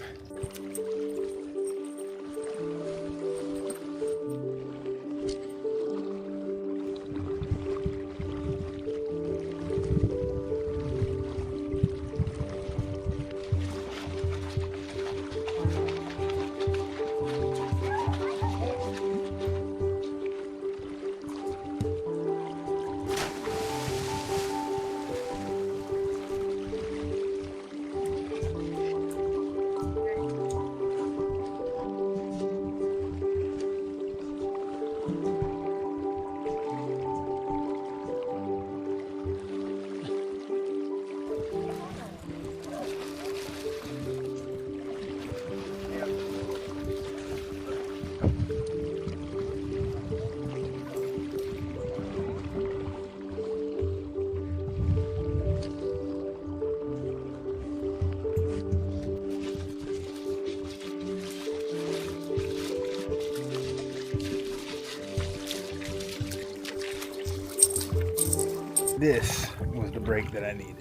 This was the break that I needed.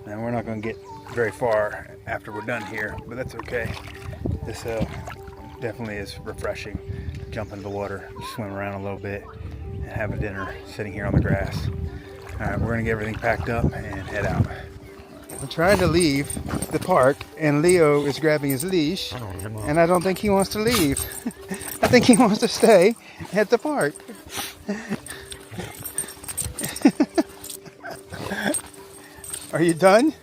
And we're not going to get very far after we're done here, but that's okay. This definitely is refreshing. Jump into the water, swim around a little bit, and have a dinner sitting here on the grass. All right, we're going to get everything packed up and head out. I'm trying to leave the park, and Leo is grabbing his leash, and I don't think he wants to leave. I think he wants to stay at the park. Are you done?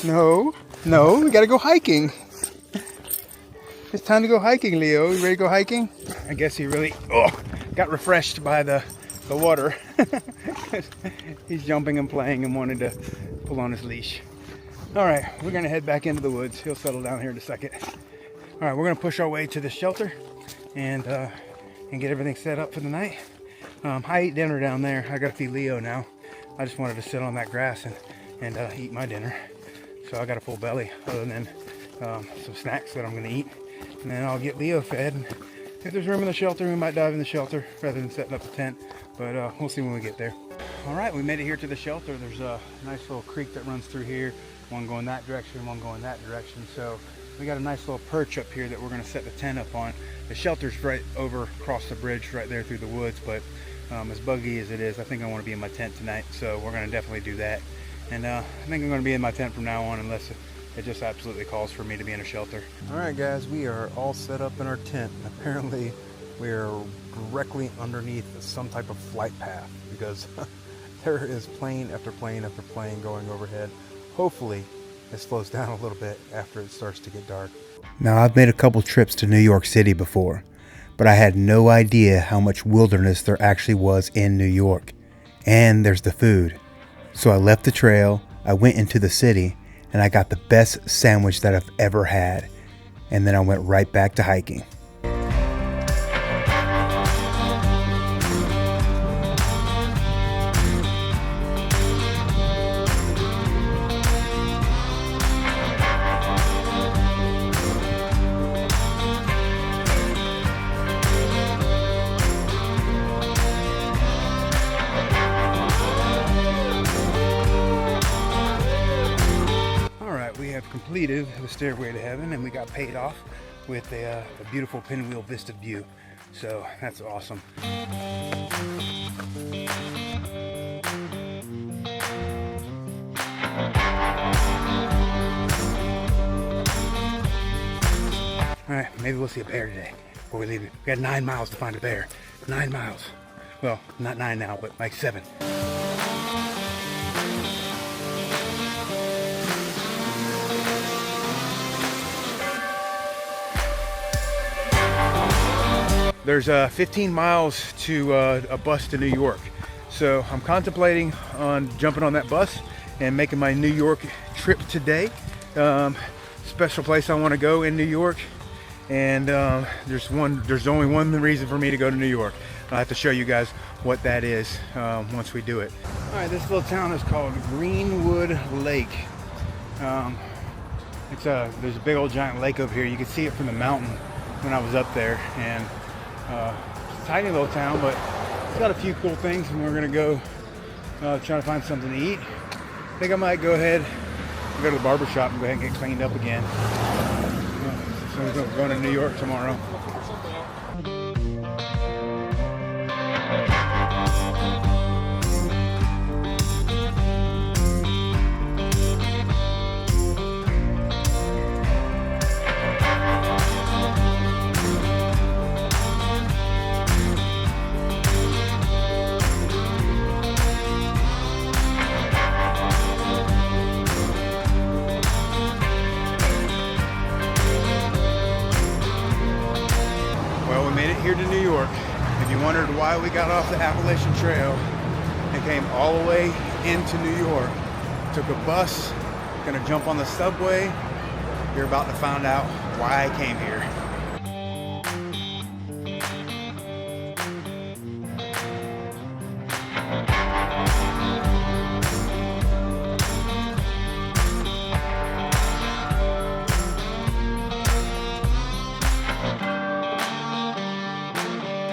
No, we gotta go hiking. It's time to go hiking, Leo. You ready to go hiking? I guess he really got refreshed by the water. He's jumping and playing and wanted to pull on his leash. All right, we're gonna head back into the woods. He'll settle down here in a second. All right, we're gonna push our way to the shelter and get everything set up for the night. I ate dinner down there. I gotta feed Leo now. I just wanted to sit on that grass and eat my dinner. so I got a full belly other than some snacks that I'm gonna eat. And then I'll get Leo fed. And if there's room in the shelter, we might dive in the shelter rather than setting up the tent. But we'll see when we get there. All right, we made it here to the shelter. There's a nice little creek that runs through here. One going that direction, one going that direction. So we got a nice little perch up here that we're gonna set the tent up on. The shelter's right over across the bridge right there through the woods, but as buggy as it is, I think I want to be in my tent tonight. So we're gonna definitely do that. And I think I'm gonna be in my tent from now on unless it just absolutely calls for me to be in a shelter. All right, guys, we are all set up in our tent. Apparently, we are directly underneath some type of flight path because there is plane after plane after plane going overhead. Hopefully, it slows down a little bit after it starts to get dark. Now, I've made a couple trips to New York City before, but I had no idea how much wilderness there actually was in New York. And there's the food. So I left the trail, I went into the city, and I got the best sandwich that I've ever had. And then I went right back to hiking. Completed the Stairway to Heaven, and we got paid off with a beautiful pinwheel vista view. So that's awesome. All right, maybe we'll see a bear today before we leave. We got 9 miles to find a bear. 9 miles. Well, not 9 now, but like 7. There's 15 miles to a bus to New York. So I'm contemplating on jumping on that bus and making my New York trip today. Special place I want to go in New York. And there's only one reason for me to go to New York. I'll have to show you guys what that is once we do it. All right, this little town is called Greenwood Lake. There's a big old giant lake over here. You can see it from the mountain when I was up there. And it's a tiny little town, but it's got a few cool things, and we're gonna go try to find something to eat. I think I might go ahead and go to the barber shop and go ahead and get cleaned up again. So we're going to New York tomorrow. Here to New York. If you wondered why we got off the Appalachian Trail and came all the way into New York, took a bus, gonna jump on the subway, you're about to find out why I came here.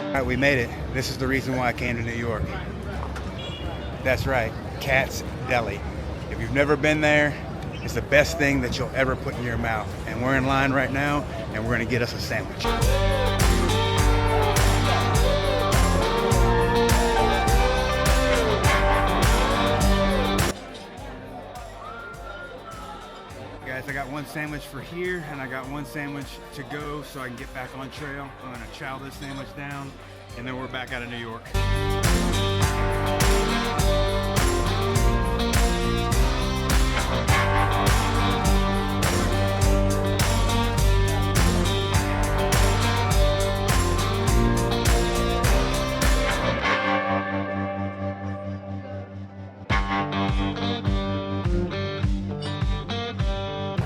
All right, we made it. This is the reason why I came to New York. That's right, Cat's Deli. If you've never been there, it's the best thing that you'll ever put in your mouth. And we're in line right now, and we're gonna get us a sandwich. Guys, I got one sandwich for here, and I got one sandwich to go so I can get back on trail. I'm gonna chow this sandwich down, and then we're back out of New York.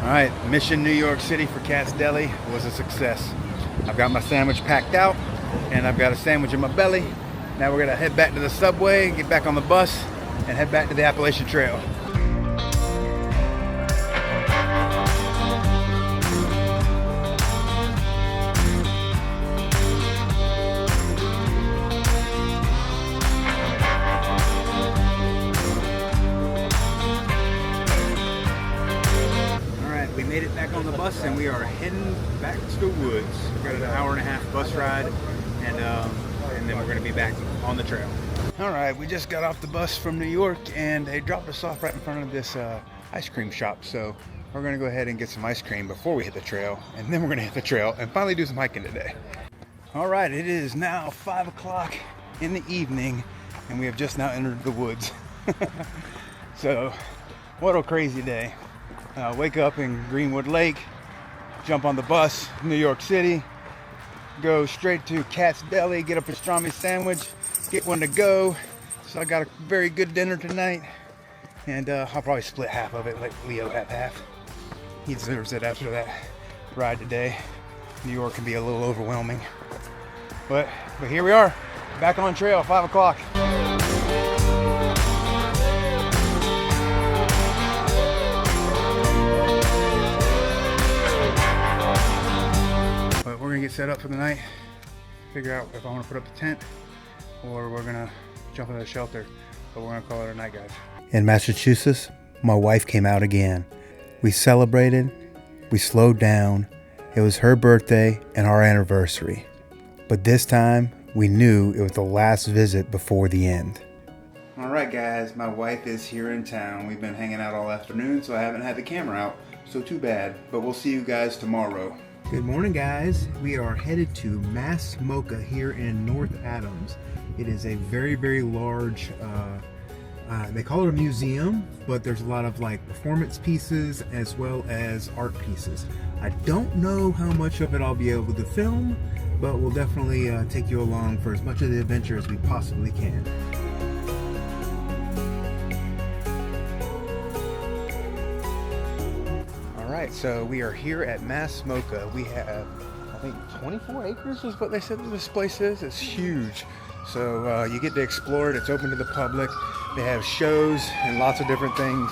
All right, mission New York City for Cat's Deli was a success. I've got my sandwich packed out, and I've got a sandwich in my belly. Now we're gonna head back to the subway, get back on the bus, and head back to the Appalachian Trail. we made it back on the bus and we are heading back to the woods. We've got an hour-and-a-half bus ride, and then we're going to be back on the trail. All right, we just got off the bus from New York, and they dropped us off right in front of this ice cream shop. So we're going to go ahead and get some ice cream before we hit the trail, and then we're going to hit the trail and finally do some hiking today. All right, it is now 5 o'clock in the evening, and we have just now entered the woods. So what a crazy day. Wake up in Greenwood Lake, jump on the bus, New York City, go straight to Cat's Deli, get a pastrami sandwich, get one to go. So I got a very good dinner tonight, and I'll probably split half of it, let Leo have half. He deserves it after that ride today. New York can be a little overwhelming, but here we are, back on trail, 5 o'clock. But we're gonna get set up for the night, figure out if I want to put up the tent or we're gonna jump into the shelter, but we're gonna call it a night, guys. In Massachusetts, my wife came out again. We celebrated, we slowed down. It was her birthday and our anniversary. But this time, we knew it was the last visit before the end. All right, guys, my wife is here in town. We've been hanging out all afternoon, so I haven't had the camera out, so too bad. But we'll see you guys tomorrow. Good morning, guys. We are headed to MoCA here in North Adams. It is a very, very large, they call it a museum, but there's a lot of like performance pieces as well as art pieces. I don't know how much of it I'll be able to film, but we'll definitely take you along for as much of the adventure as we possibly can. Alright, so we are here at MoCA. We have, I think, 24 acres is what they said this place is. It's huge. So you get to explore it. It's open to the public. They have shows and lots of different things.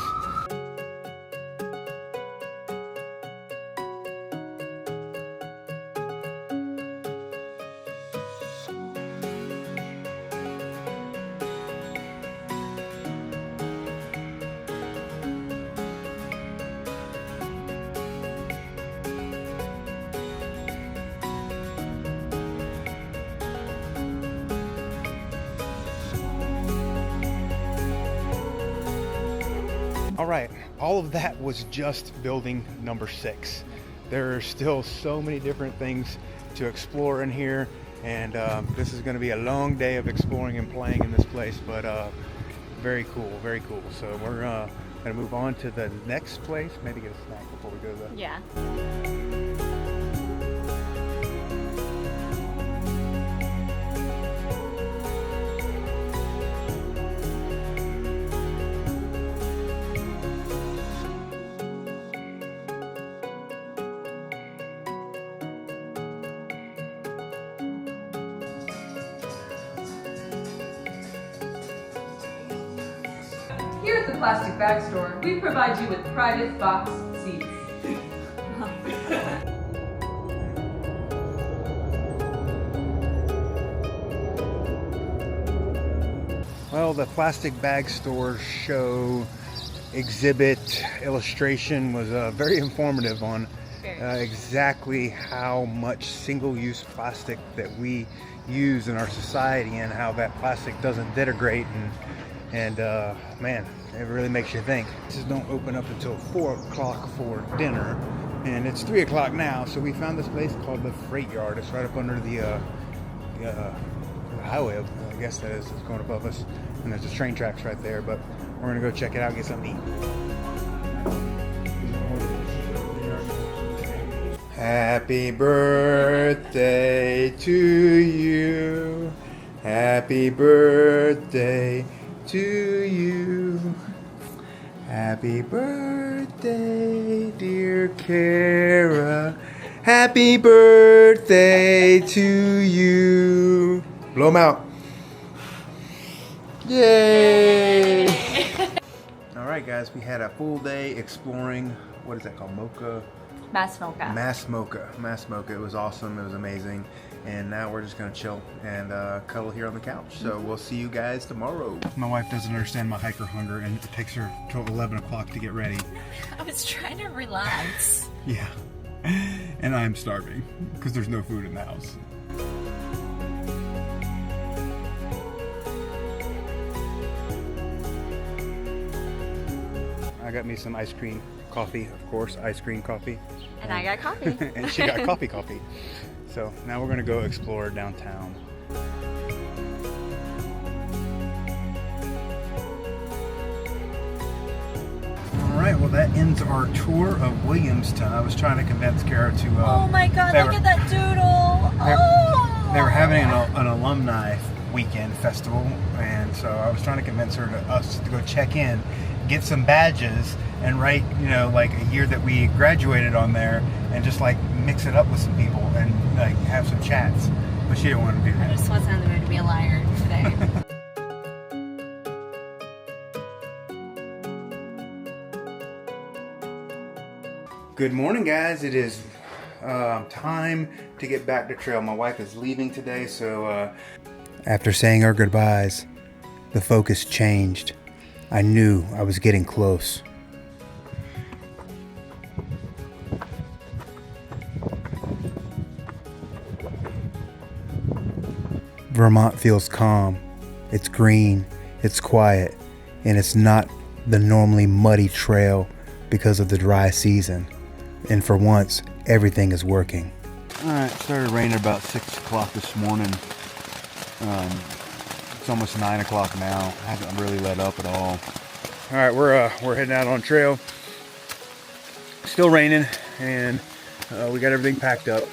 All right, all of that was just building number 6. There are still so many different things to explore in here, and this is going to be a long day of exploring and playing in this place, but very cool, very cool. So we're going to move on to the next place, maybe get a snack before we go there. Yeah. Here at the Plastic Bag Store, we provide you with private box seats. Well, the Plastic Bag Store show exhibit illustration was very informative on exactly how much single-use plastic that we use in our society and how that plastic doesn't degrade, and man, it really makes you think. This don't open up until 4 o'clock for dinner, and it's 3 o'clock now, so we found this place called the Freight Yard. It's right up under the highway, I guess that is. It's going above us, and there's the train tracks right there, but we're gonna go check it out and get something to eat. Happy birthday to you. Happy birthday to you. Happy birthday, dear Kara. Happy birthday to you. Blow them out. Yay! All right, guys, we had a full day exploring, what is that called, MoCA? MoCA. It was awesome. It was amazing. And now we're just gonna chill and cuddle here on the couch. So we'll see you guys tomorrow. My wife doesn't understand my hiker hunger, and it takes her till 11 o'clock to get ready. I was trying to relax. Yeah. And I'm starving because there's no food in the house. I got me some ice cream coffee, of course, ice cream coffee. And I got coffee. And she got coffee. So now we're gonna go explore downtown. All right, well that ends our tour of Williamstown. I was trying to convince Kara to. Oh my God! Look at that doodle. They were having an alumni weekend festival, and so I was trying to convince us to go check in, get some badges, and write, like a year that we graduated on there, and just like mix it up with some people and like have some chats. But she didn't want to do that. I just wasn't in the mood to be a liar today. Good morning, guys. It is time to get back to trail. My wife is leaving today, so after saying our goodbyes, the focus changed. I knew I was getting close. Vermont feels calm. It's green, it's quiet, and it's not the normally muddy trail because of the dry season. And for once, everything is working. Alright, it started raining about 6 o'clock this morning. It's almost 9 o'clock now. It hasn't really let up at all. Alright, we're heading out on trail. Still raining, and we got everything packed up.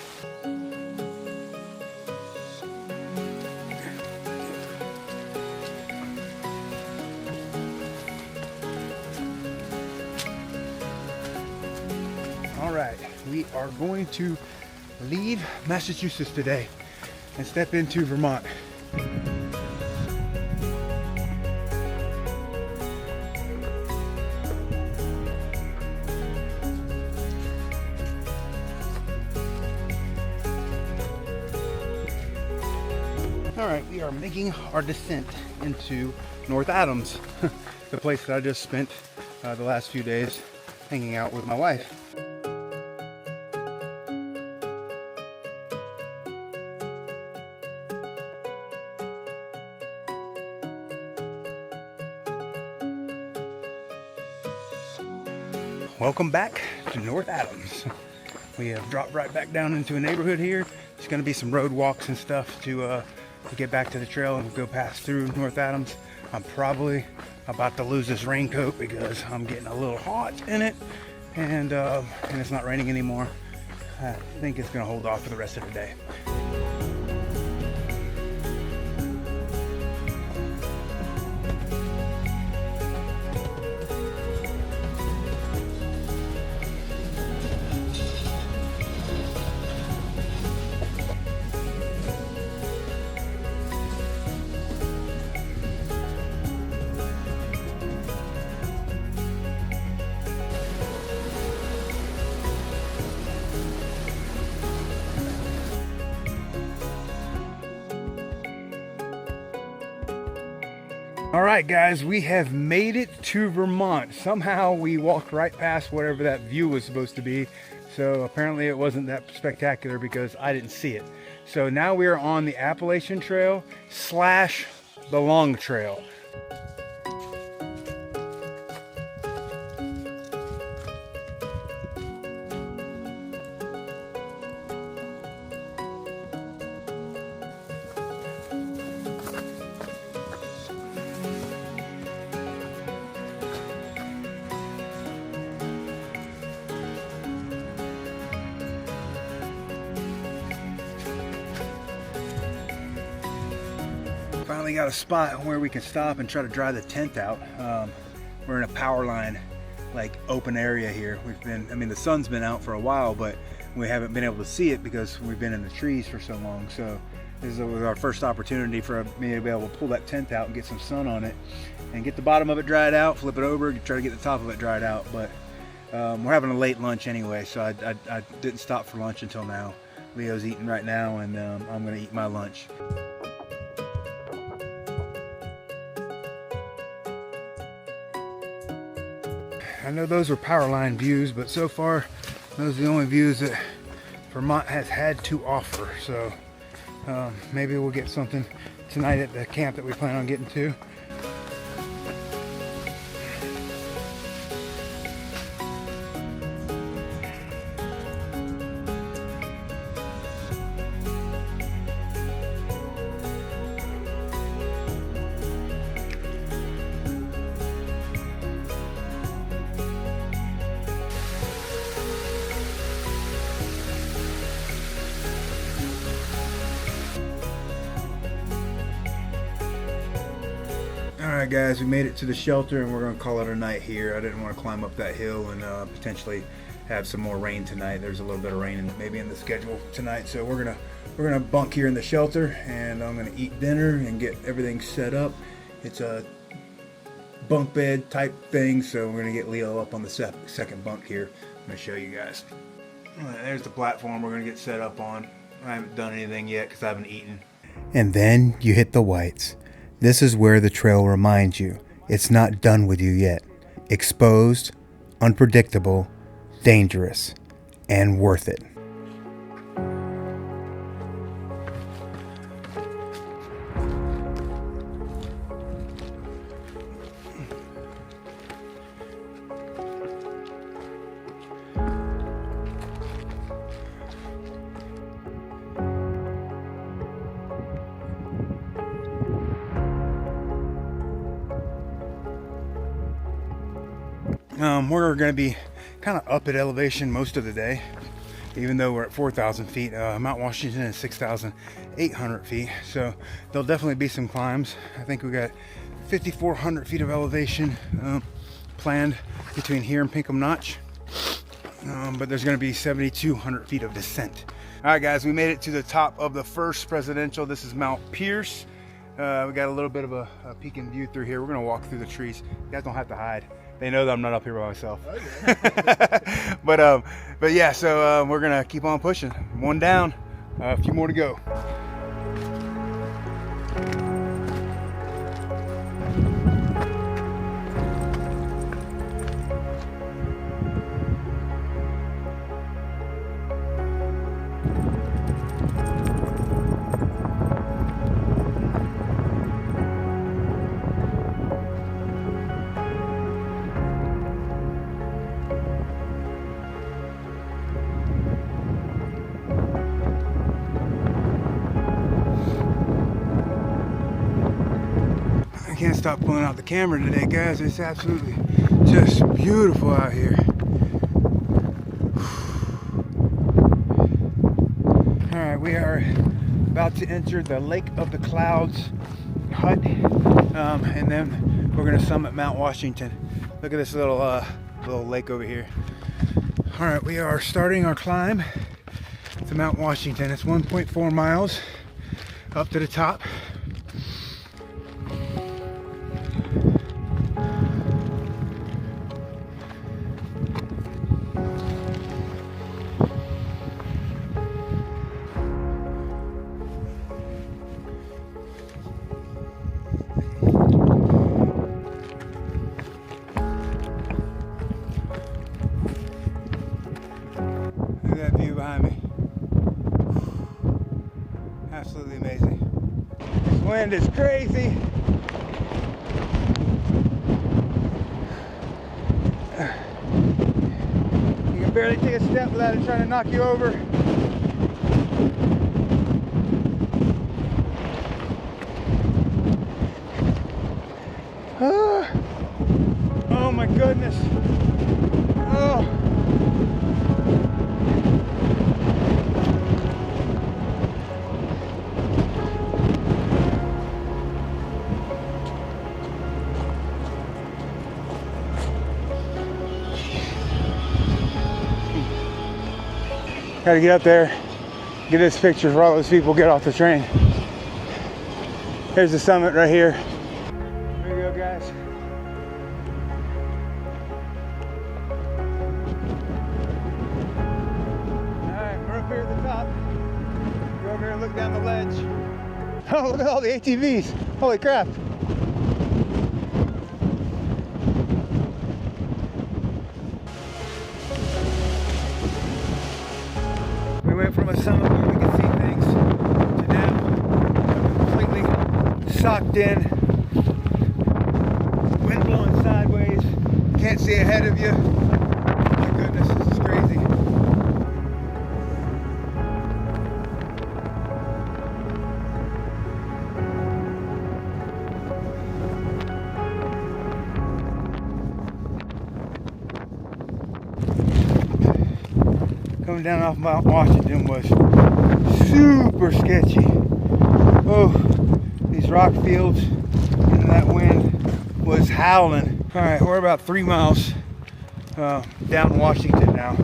Alright, we are going to leave Massachusetts today and step into Vermont. Alright, we are making our descent into North Adams, the place that I just spent the last few days hanging out with my wife. Welcome back to North Adams. We have dropped right back down into a neighborhood here. There's going to be some road walks and stuff to get back to the trail and go past through North Adams. I'm probably about to lose this raincoat because I'm getting a little hot in it, and it's not raining anymore. I think it's going to hold off for the rest of the day. All right, guys, we have made it to Vermont. Somehow we walked right past whatever that view was supposed to be. So apparently it wasn't that spectacular because I didn't see it. So now we are on the Appalachian Trail / the Long Trail. Finally got a spot where we can stop and try to dry the tent out. We're in a power line, like open area here. The sun's been out for a while, but we haven't been able to see it because we've been in the trees for so long. So this was our first opportunity for me to be able to pull that tent out and get some sun on it and get the bottom of it dried out, flip it over, try to get the top of it dried out. But we're having a late lunch anyway, so I didn't stop for lunch until now. Leo's eating right now, and I'm gonna eat my lunch. I know those were power line views, but so far those are the only views that Vermont has had to offer. So maybe we'll get something tonight at the camp that we plan on getting to. Alright guys, we made it to the shelter and we're going to call it a night here. I didn't want to climb up that hill and potentially have some more rain tonight. There's a little bit of rain maybe in the schedule tonight, so we're gonna bunk here in the shelter, and I'm gonna eat dinner and get everything set up. It's a bunk bed type thing, so we're gonna get Leo up on the second bunk here. I'm gonna show you guys. There's the platform we're gonna get set up on. I haven't done anything yet because I haven't eaten. And then you hit the whites. This is where the trail reminds you it's not done with you yet. Exposed, unpredictable, dangerous, and worth it. We're going to be kind of up at elevation most of the day, even though we're at 4,000 feet. Mount Washington is 6,800 feet, so there'll definitely be some climbs. I think we got 5,400 feet of elevation planned between here and Pinkham Notch, but there's going to be 7,200 feet of descent. All right, guys, we made it to the top of the first presidential. This is Mount Pierce. We got a little bit of a peeking view through here. We're going to walk through the trees. You guys don't have to hide. They know that I'm not up here by myself. Okay. but yeah, so we're gonna keep on pushing. One down, a few more to go. Can't stop pulling out the camera today, guys. It's absolutely just beautiful out here. All right, we are about to enter the Lake of the Clouds hut, and then we're gonna summit Mount Washington. Look at this little lake over here. All right, we are starting our climb to Mount Washington. It's 1.4 miles up to the top. That view behind me. Absolutely amazing. This wind is crazy. You can barely take a step without it trying to knock you over. Oh my goodness. Oh. Got to get up there, get this picture for all those people get off the train. Here's the summit right here. Here we go, guys. All right, we're up here at the top. Go over here and look down the ledge. Oh, look at all the ATVs. Holy crap. went from a summit where we could see things to now I'm completely socked in. Wind blowing sideways. Can't see ahead of you. My goodness, this is crazy. Coming down off Mount Washington was super sketchy. Oh, these rock fields and that wind was howling. All right, we're about 3 miles down Washington now.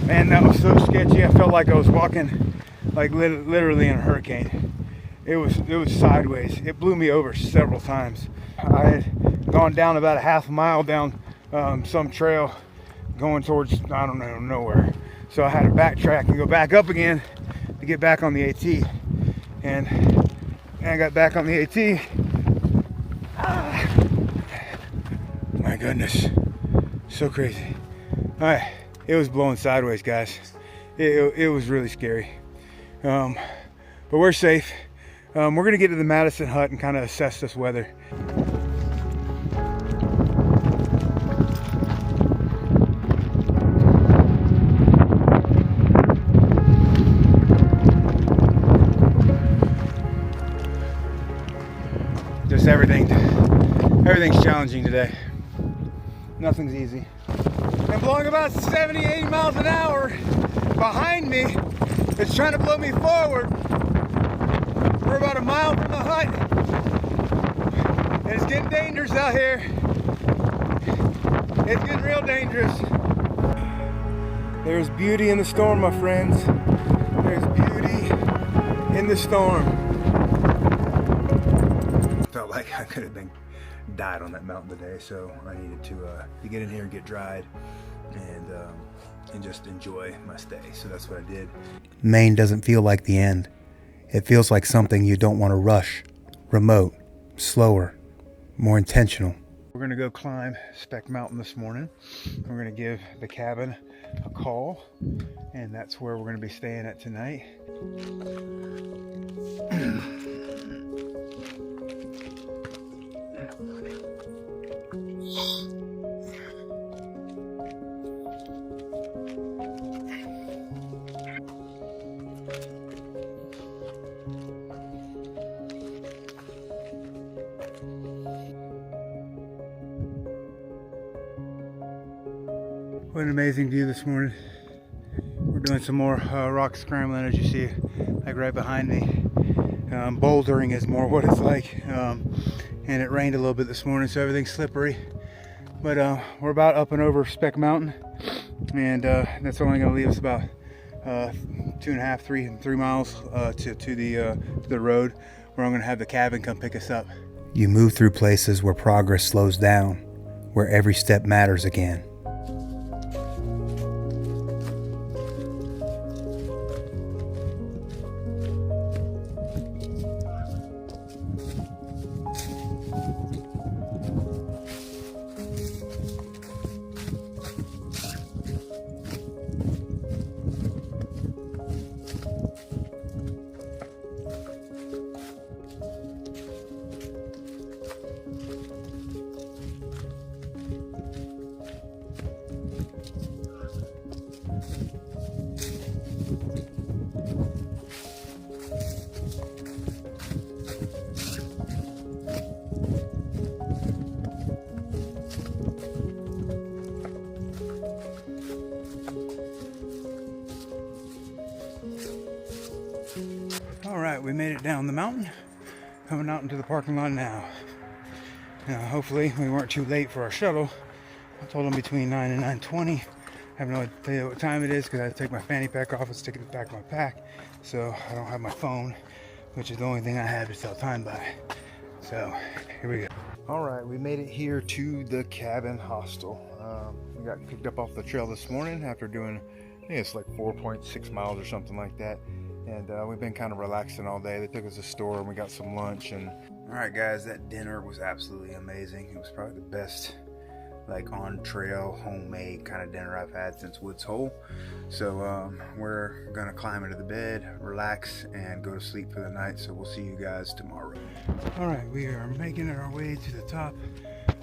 Man, that was so sketchy. I felt like I was walking like literally in a hurricane. It was sideways. It blew me over several times. I had gone down about a half mile down some trail going towards, I don't know, nowhere. So I had to backtrack and go back up again to get back on the AT. And I got back on the AT. My goodness, so crazy. All right, it was blowing sideways, guys. It was really scary. But we're safe. We're gonna get to the Madison hut and kind of assess this weather. Just everything's challenging today. Nothing's easy. I'm blowing about 70, 80 miles an hour behind me. It's trying to blow me forward. We're about a mile from the hut. And it's getting dangerous out here. It's getting real dangerous. There's beauty in the storm, my friends. There's beauty in the storm. Felt like I could have died on that mountain today, so I needed to get in here and get dried and just enjoy my stay. So that's what I did. Maine doesn't feel like the end. It feels like something you don't want to rush. Remote, slower, more intentional. We're gonna go climb Speck Mountain this morning. We're gonna give the cabin a call, and that's where we're gonna be staying at tonight. What an amazing view this morning. We're doing some more rock scrambling, as you see, like right behind me. Bouldering is more what it's like. And it rained a little bit this morning, so everything's slippery. But we're about up and over Speck Mountain, and that's only going to leave us about 2.5, 3 miles to the road, where I'm going to have the cabin come pick us up. You move through places where progress slows down, where every step matters again. All right, we made it down the mountain, coming out into the parking lot now. Hopefully we weren't too late for our shuttle. I told them between 9 and 9:20. I have no idea what time it is because I had to take my fanny pack off and stick it in the back of my pack. So I don't have my phone, which is the only thing I have to tell time by. So here we go. All right, we made it here to the cabin hostel. We got picked up off the trail this morning after doing, I think it's like 4.6 miles or something like that. And we've been kind of relaxing all day. They took us to the store and we got some lunch. And all right, guys, that dinner was absolutely amazing. It was probably the best like on trail, homemade kind of dinner I've had since Woods Hole. So we're gonna climb into the bed, relax, and go to sleep for the night. So we'll see you guys tomorrow. All right, we are making our way to the top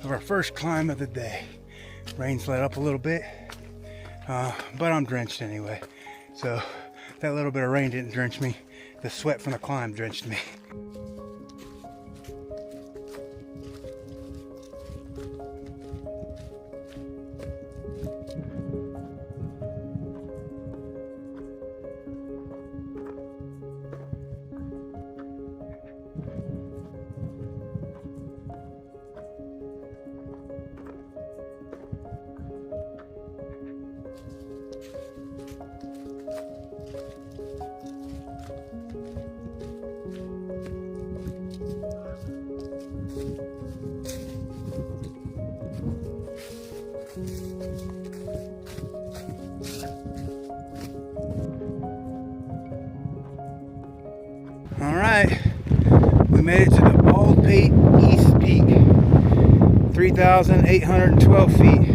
of our first climb of the day. Rain's let up a little bit, but I'm drenched anyway. So that little bit of rain didn't drench me. The sweat from the climb drenched me. All right, we made it to the Baldpate East Peak, 3,812 feet.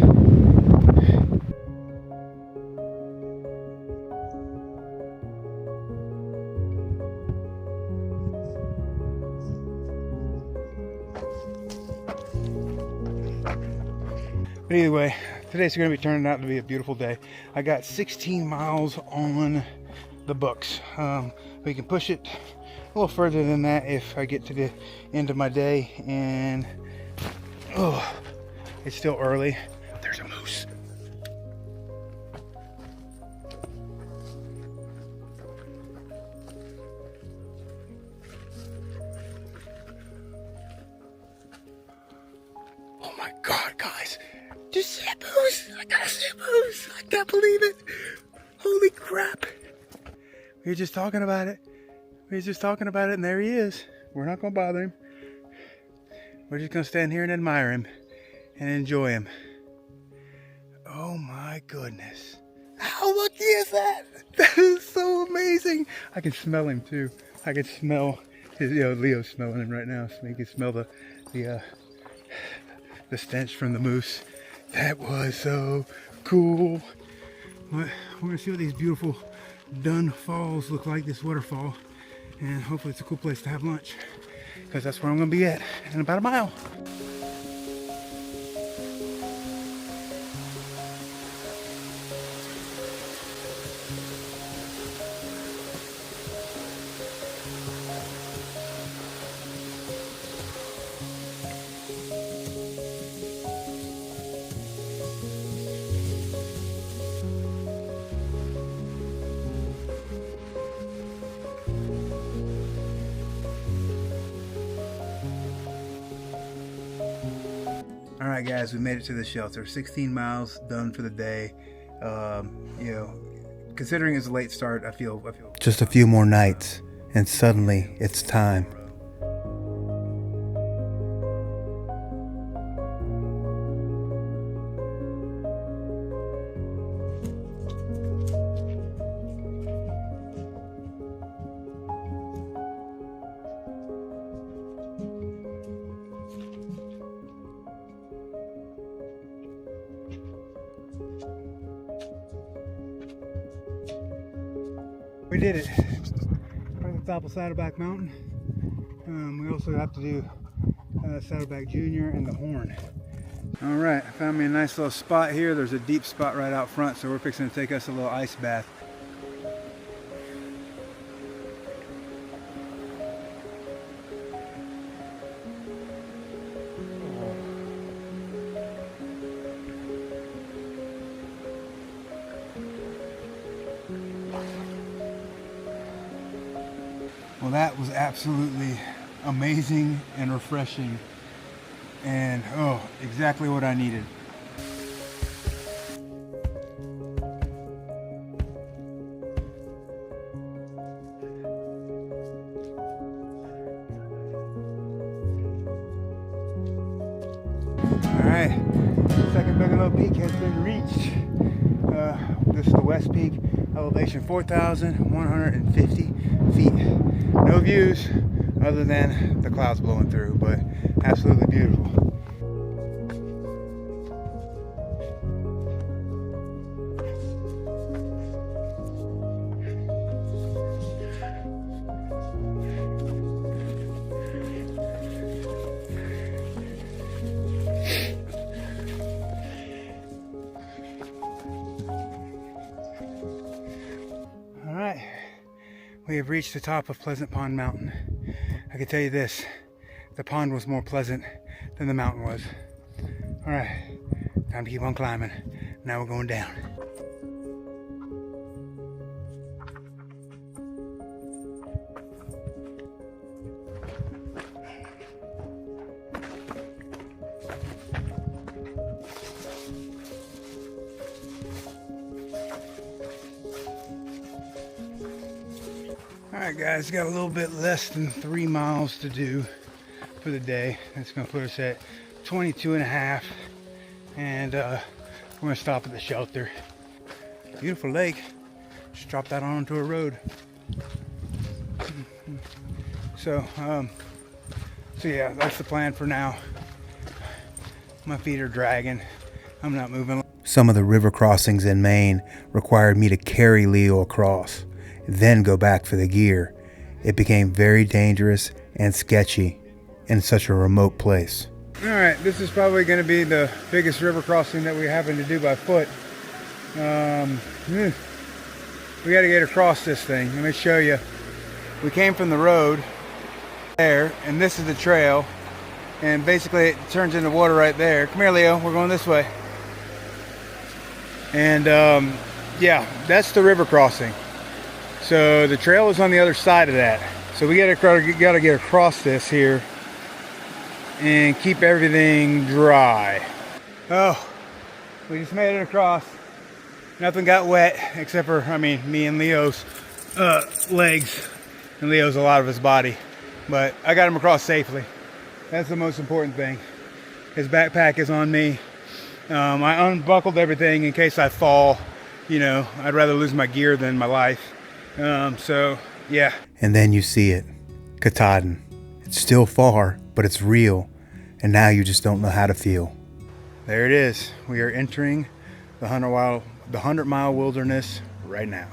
But either way, today's going to be turning out to be a beautiful day. I got 16 miles on the books. We can push it a little further than that if I get to the end of my day, and oh, it's still early. There's a moose. Oh my God, guys. Did you see a moose? I gotta see a moose. I can't believe it. Holy crap. We were just talking about it. And there he is. We're not gonna bother him. We're just gonna stand here and admire him and enjoy him. Oh my goodness. How lucky is that? That is so amazing. I can smell him too. I can smell his, Leo's smelling him right now, so you can smell the stench from the moose. That was so cool. We're gonna see what these beautiful Dunn Falls look like, this waterfall, and hopefully it's a cool place to have lunch, because that's where I'm gonna be at in about a mile. Alright guys, we made it to the shelter. 16 miles done for the day. Considering it's a late start, I feel just a few more nights and suddenly it's time. We did it. We're at the top of Saddleback Mountain. We also have to do Saddleback Junior and the Horn. All right, I found me a nice little spot here. There's a deep spot right out front, so we're fixing to take us a little ice bath. Well, that was absolutely amazing and refreshing, and oh, exactly what I needed. All right, second Bigelow Peak has been reached. This is the West Peak, elevation 4,150 feet. No views other than the clouds blowing through, but absolutely beautiful. We have reached the top of Pleasant Pond Mountain. I can tell you this, the pond was more pleasant than the mountain was. All right, time to keep on climbing. Now we're going down. Alright guys, got a little bit less than 3 miles to do for the day. That's going to put us at 22 and a half. And we're going to stop at the shelter. Beautiful lake. Just drop that onto a road. So yeah, that's the plan for now. My feet are dragging. I'm not moving. Some of the river crossings in Maine required me to carry Leo across, then go back for the gear. It became very dangerous and sketchy in such a remote place. All right, this is probably going to be the biggest river crossing that we happen to do by foot. We got to get across this thing. Let me show you. We came from the road there, and this is the trail, and basically it turns into water right there. Come here, Leo, we're going this way. And yeah, that's the river crossing. So the trail is on the other side of that. So we gotta get across this here and keep everything dry. Oh, we just made it across. Nothing got wet except for, I mean, me and Leo's legs, and Leo's a lot of his body. But I got him across safely. That's the most important thing. His backpack is on me. I unbuckled everything in case I fall. You know, I'd rather lose my gear than my life. So, yeah. And then you see it. Katahdin. It's still far, but it's real. And now you just don't know how to feel. There it is. We are entering the 100-mile wilderness right now.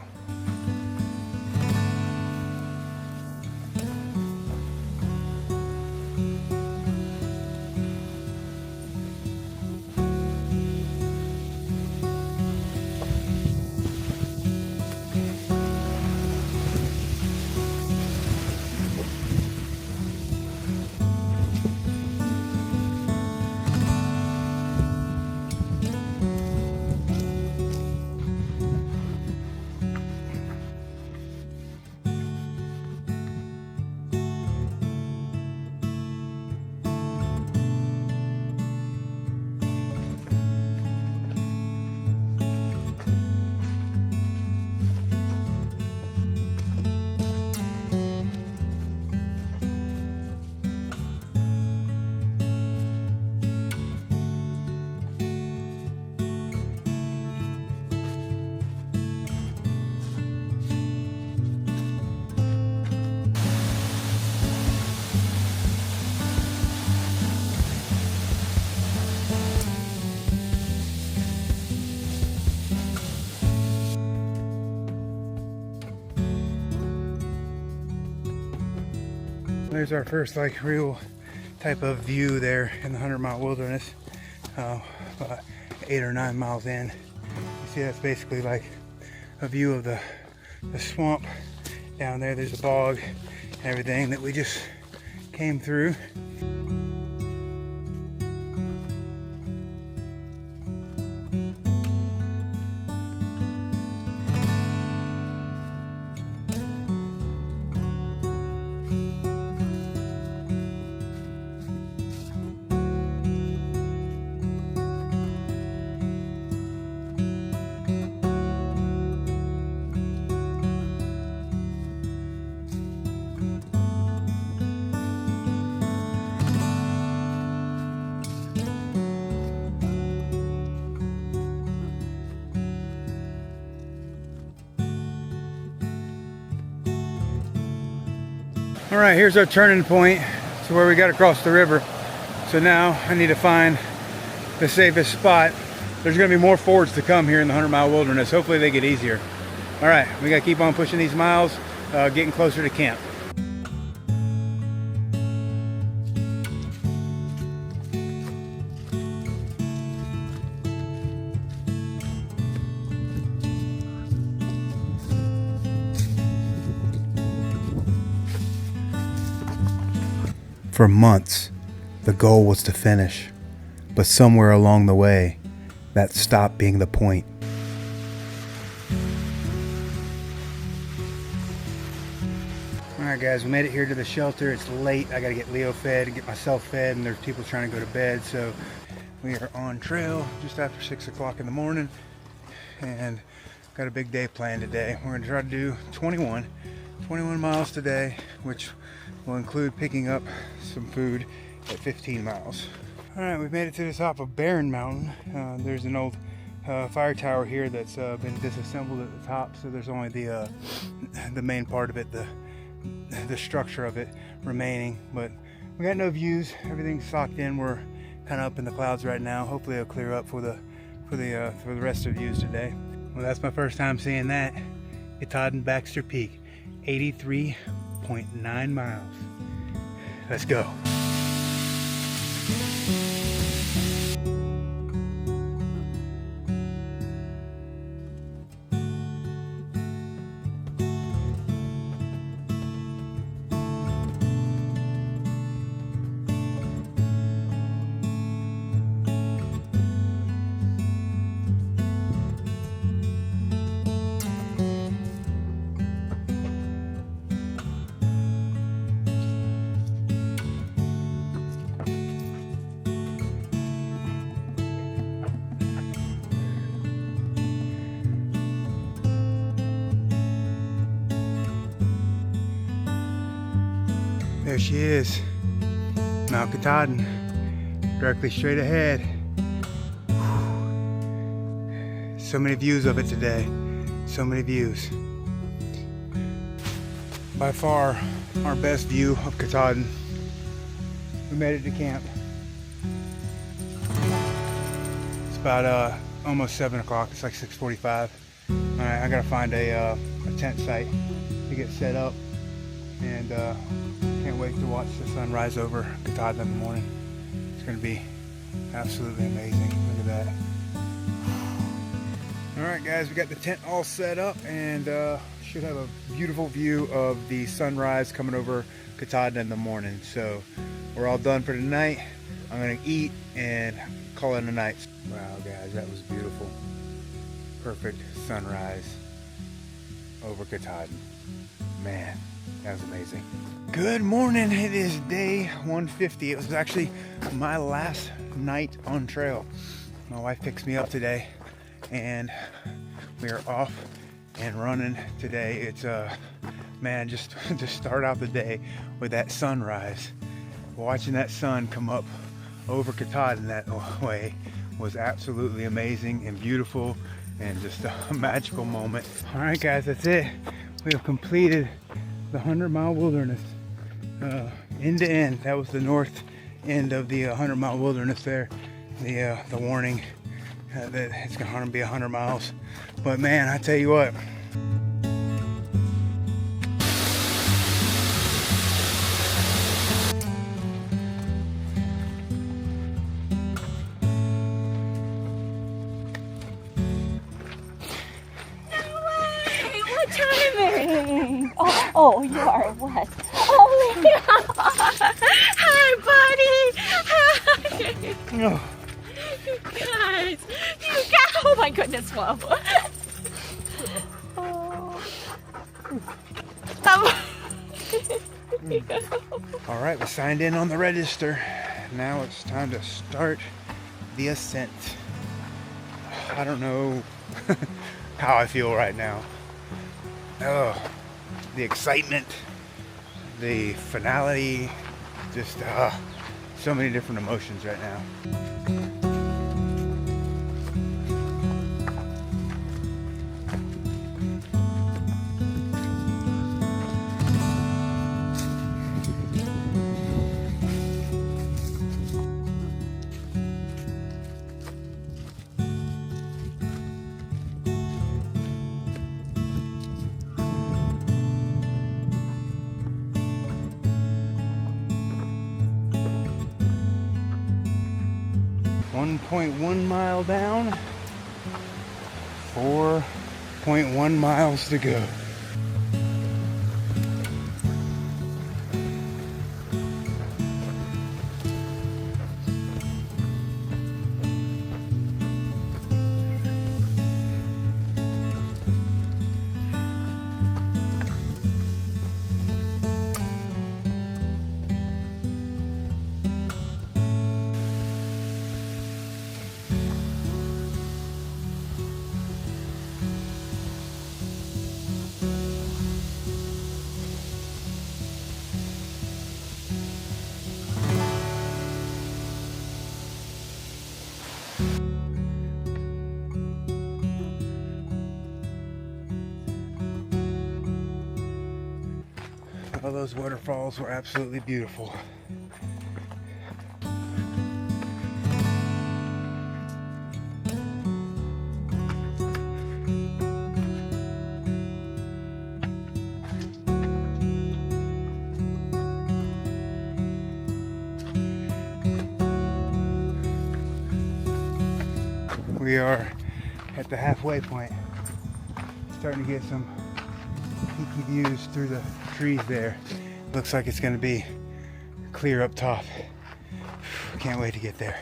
There's our first like real type of view there in the 100-mile wilderness. About 8 or 9 miles in. You see that's basically like a view of the swamp down there. There's a bog and everything that we just came through. All right, here's our turning point to where we got to cross the river. So now I need to find the safest spot. There's going to be more fords to come here in the 100-mile wilderness. Hopefully they get easier. All right, we got to keep on pushing these miles, getting closer to camp. For months, the goal was to finish, but somewhere along the way, that stopped being the point. Alright guys, we made it here to the shelter. It's late. I gotta get Leo fed and get myself fed, and there's people trying to go to bed, so we are on trail just after 6 o'clock in the morning and got a big day planned today. We're gonna try to do 21 miles today, which will include picking up some food at 15 miles. Alright, we've made it to the top of Barren Mountain. There's an old fire tower here that's been disassembled at the top, so there's only the main part of it, the structure of it remaining, but we got no views. Everything's socked in. We're kind of up in the clouds right now. Hopefully it'll clear up for the rest of the views today. Well, that's my first time seeing that. Katahdin Baxter Peak, 83.9 miles. Let's go. There she is, Mount Katahdin, directly straight ahead. So many views of it today, so many views. By far, our best view of Katahdin. We made it to camp. It's about almost 7 o'clock, it's like 6:45. All right, I gotta find a tent site to get set up, and can't wait to watch the sunrise over Katahdin in the morning. It's going to be absolutely amazing. Look at that. Alright guys, we got the tent all set up and should have a beautiful view of the sunrise coming over Katahdin in the morning. So we're all done for tonight. I'm going to eat and call it a night. Wow guys, that was beautiful. Perfect sunrise over Katahdin. Man, that was amazing. Good morning, it is day 150. It was actually my last night on trail. My wife picks me up today and we are off and running today. It's man, just to start out the day with that sunrise, watching that sun come up over Katahdin that way was absolutely amazing and beautiful and just a magical moment. All right guys, that's it. We have completed the 100-mile wilderness, end to end. That was the north end of the 100-mile wilderness there. The warning that it's going to be 100 miles. But man, I tell you what. Oh, you are what? Oh, yeah. Hi, buddy. Oh. You guys. Oh my goodness, whoa. All right, we signed in on the register. Now it's time to start the ascent. I don't know how I feel right now. Oh, the excitement, the finality, just so many different emotions right now. .1 mile down, 4.1 miles to go. All those waterfalls were absolutely beautiful. We are at the halfway point. Starting to get some peaky views through the trees there. Looks like it's going to be clear up top. Can't wait to get there.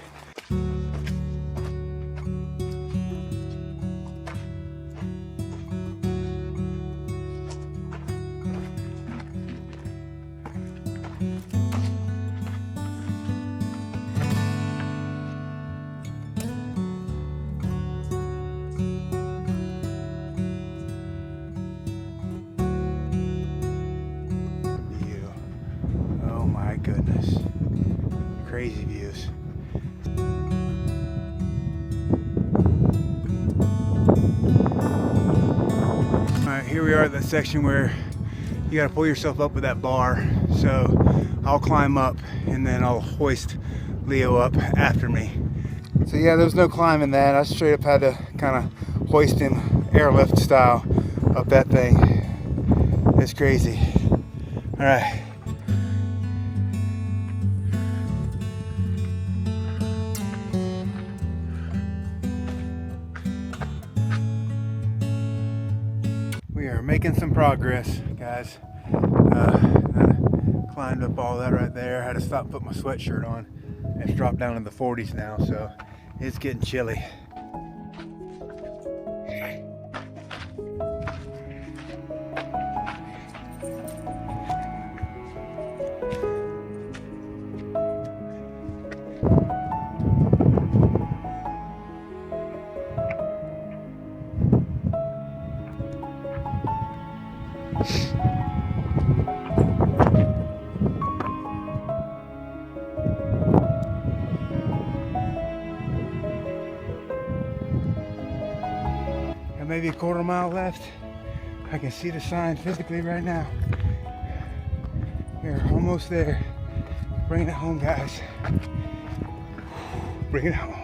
Goodness, crazy views. Alright, here we are at that section where you gotta pull yourself up with that bar. So I'll climb up and then I'll hoist Leo up after me. So yeah, there was no climbing that. I straight up had to kind of hoist him airlift style up that thing. It's crazy. Alright. We are making some progress, guys. Climbed up all that right there. Had to stop and put my sweatshirt on. It's dropped down in the 40s now, so it's getting chilly. Maybe a quarter mile left. I can see the sign physically right now. We're almost there. Bring it home, guys. Bring it home.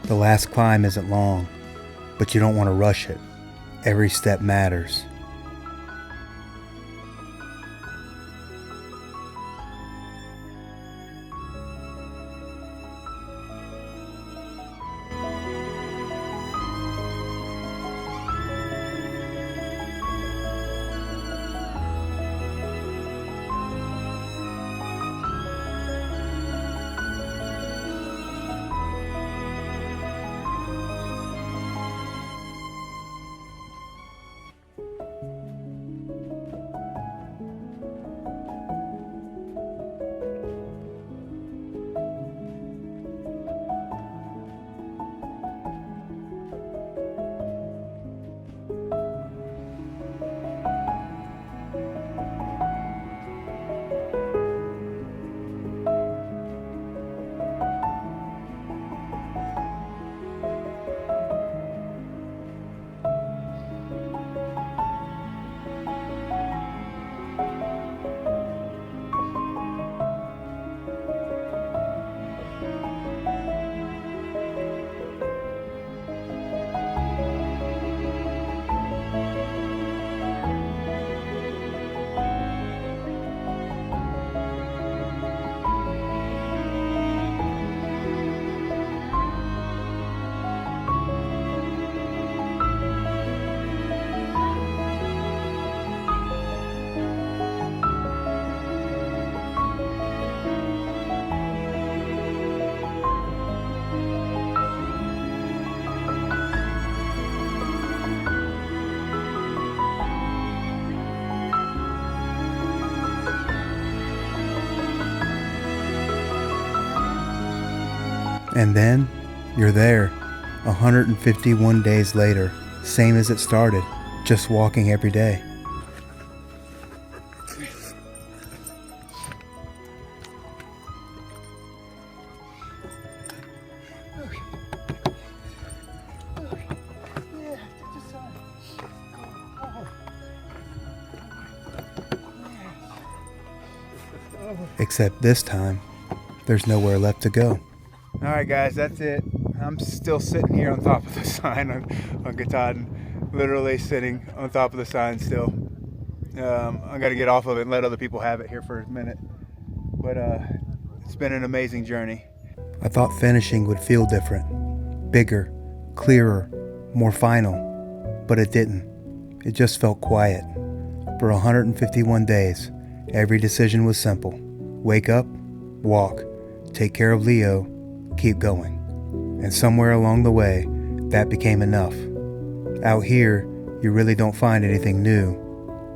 The last climb isn't long, but you don't want to rush it. Every step matters. And then, you're there, 151 days later, same as it started, just walking every day. Except this time, there's nowhere left to go. Alright guys, that's it. I'm still sitting here on top of the sign on Katahdin. Literally sitting on top of the sign still. I gotta get off of it and let other people have it here for a minute. But it's been an amazing journey. I thought finishing would feel different. Bigger, clearer, more final. But it didn't. It just felt quiet. For 151 days, every decision was simple. Wake up, walk, take care of Leo, keep going. And somewhere along the way, that became enough. Out here, you really don't find anything new.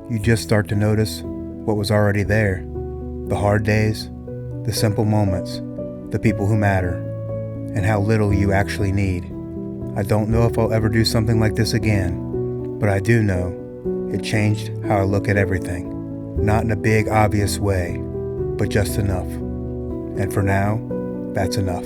You just start to notice what was already there. The hard days, the simple moments, the people who matter, and how little you actually need. I don't know if I'll ever do something like this again, but I do know it changed how I look at everything. Not in a big, obvious way, but just enough. And for now, that's enough.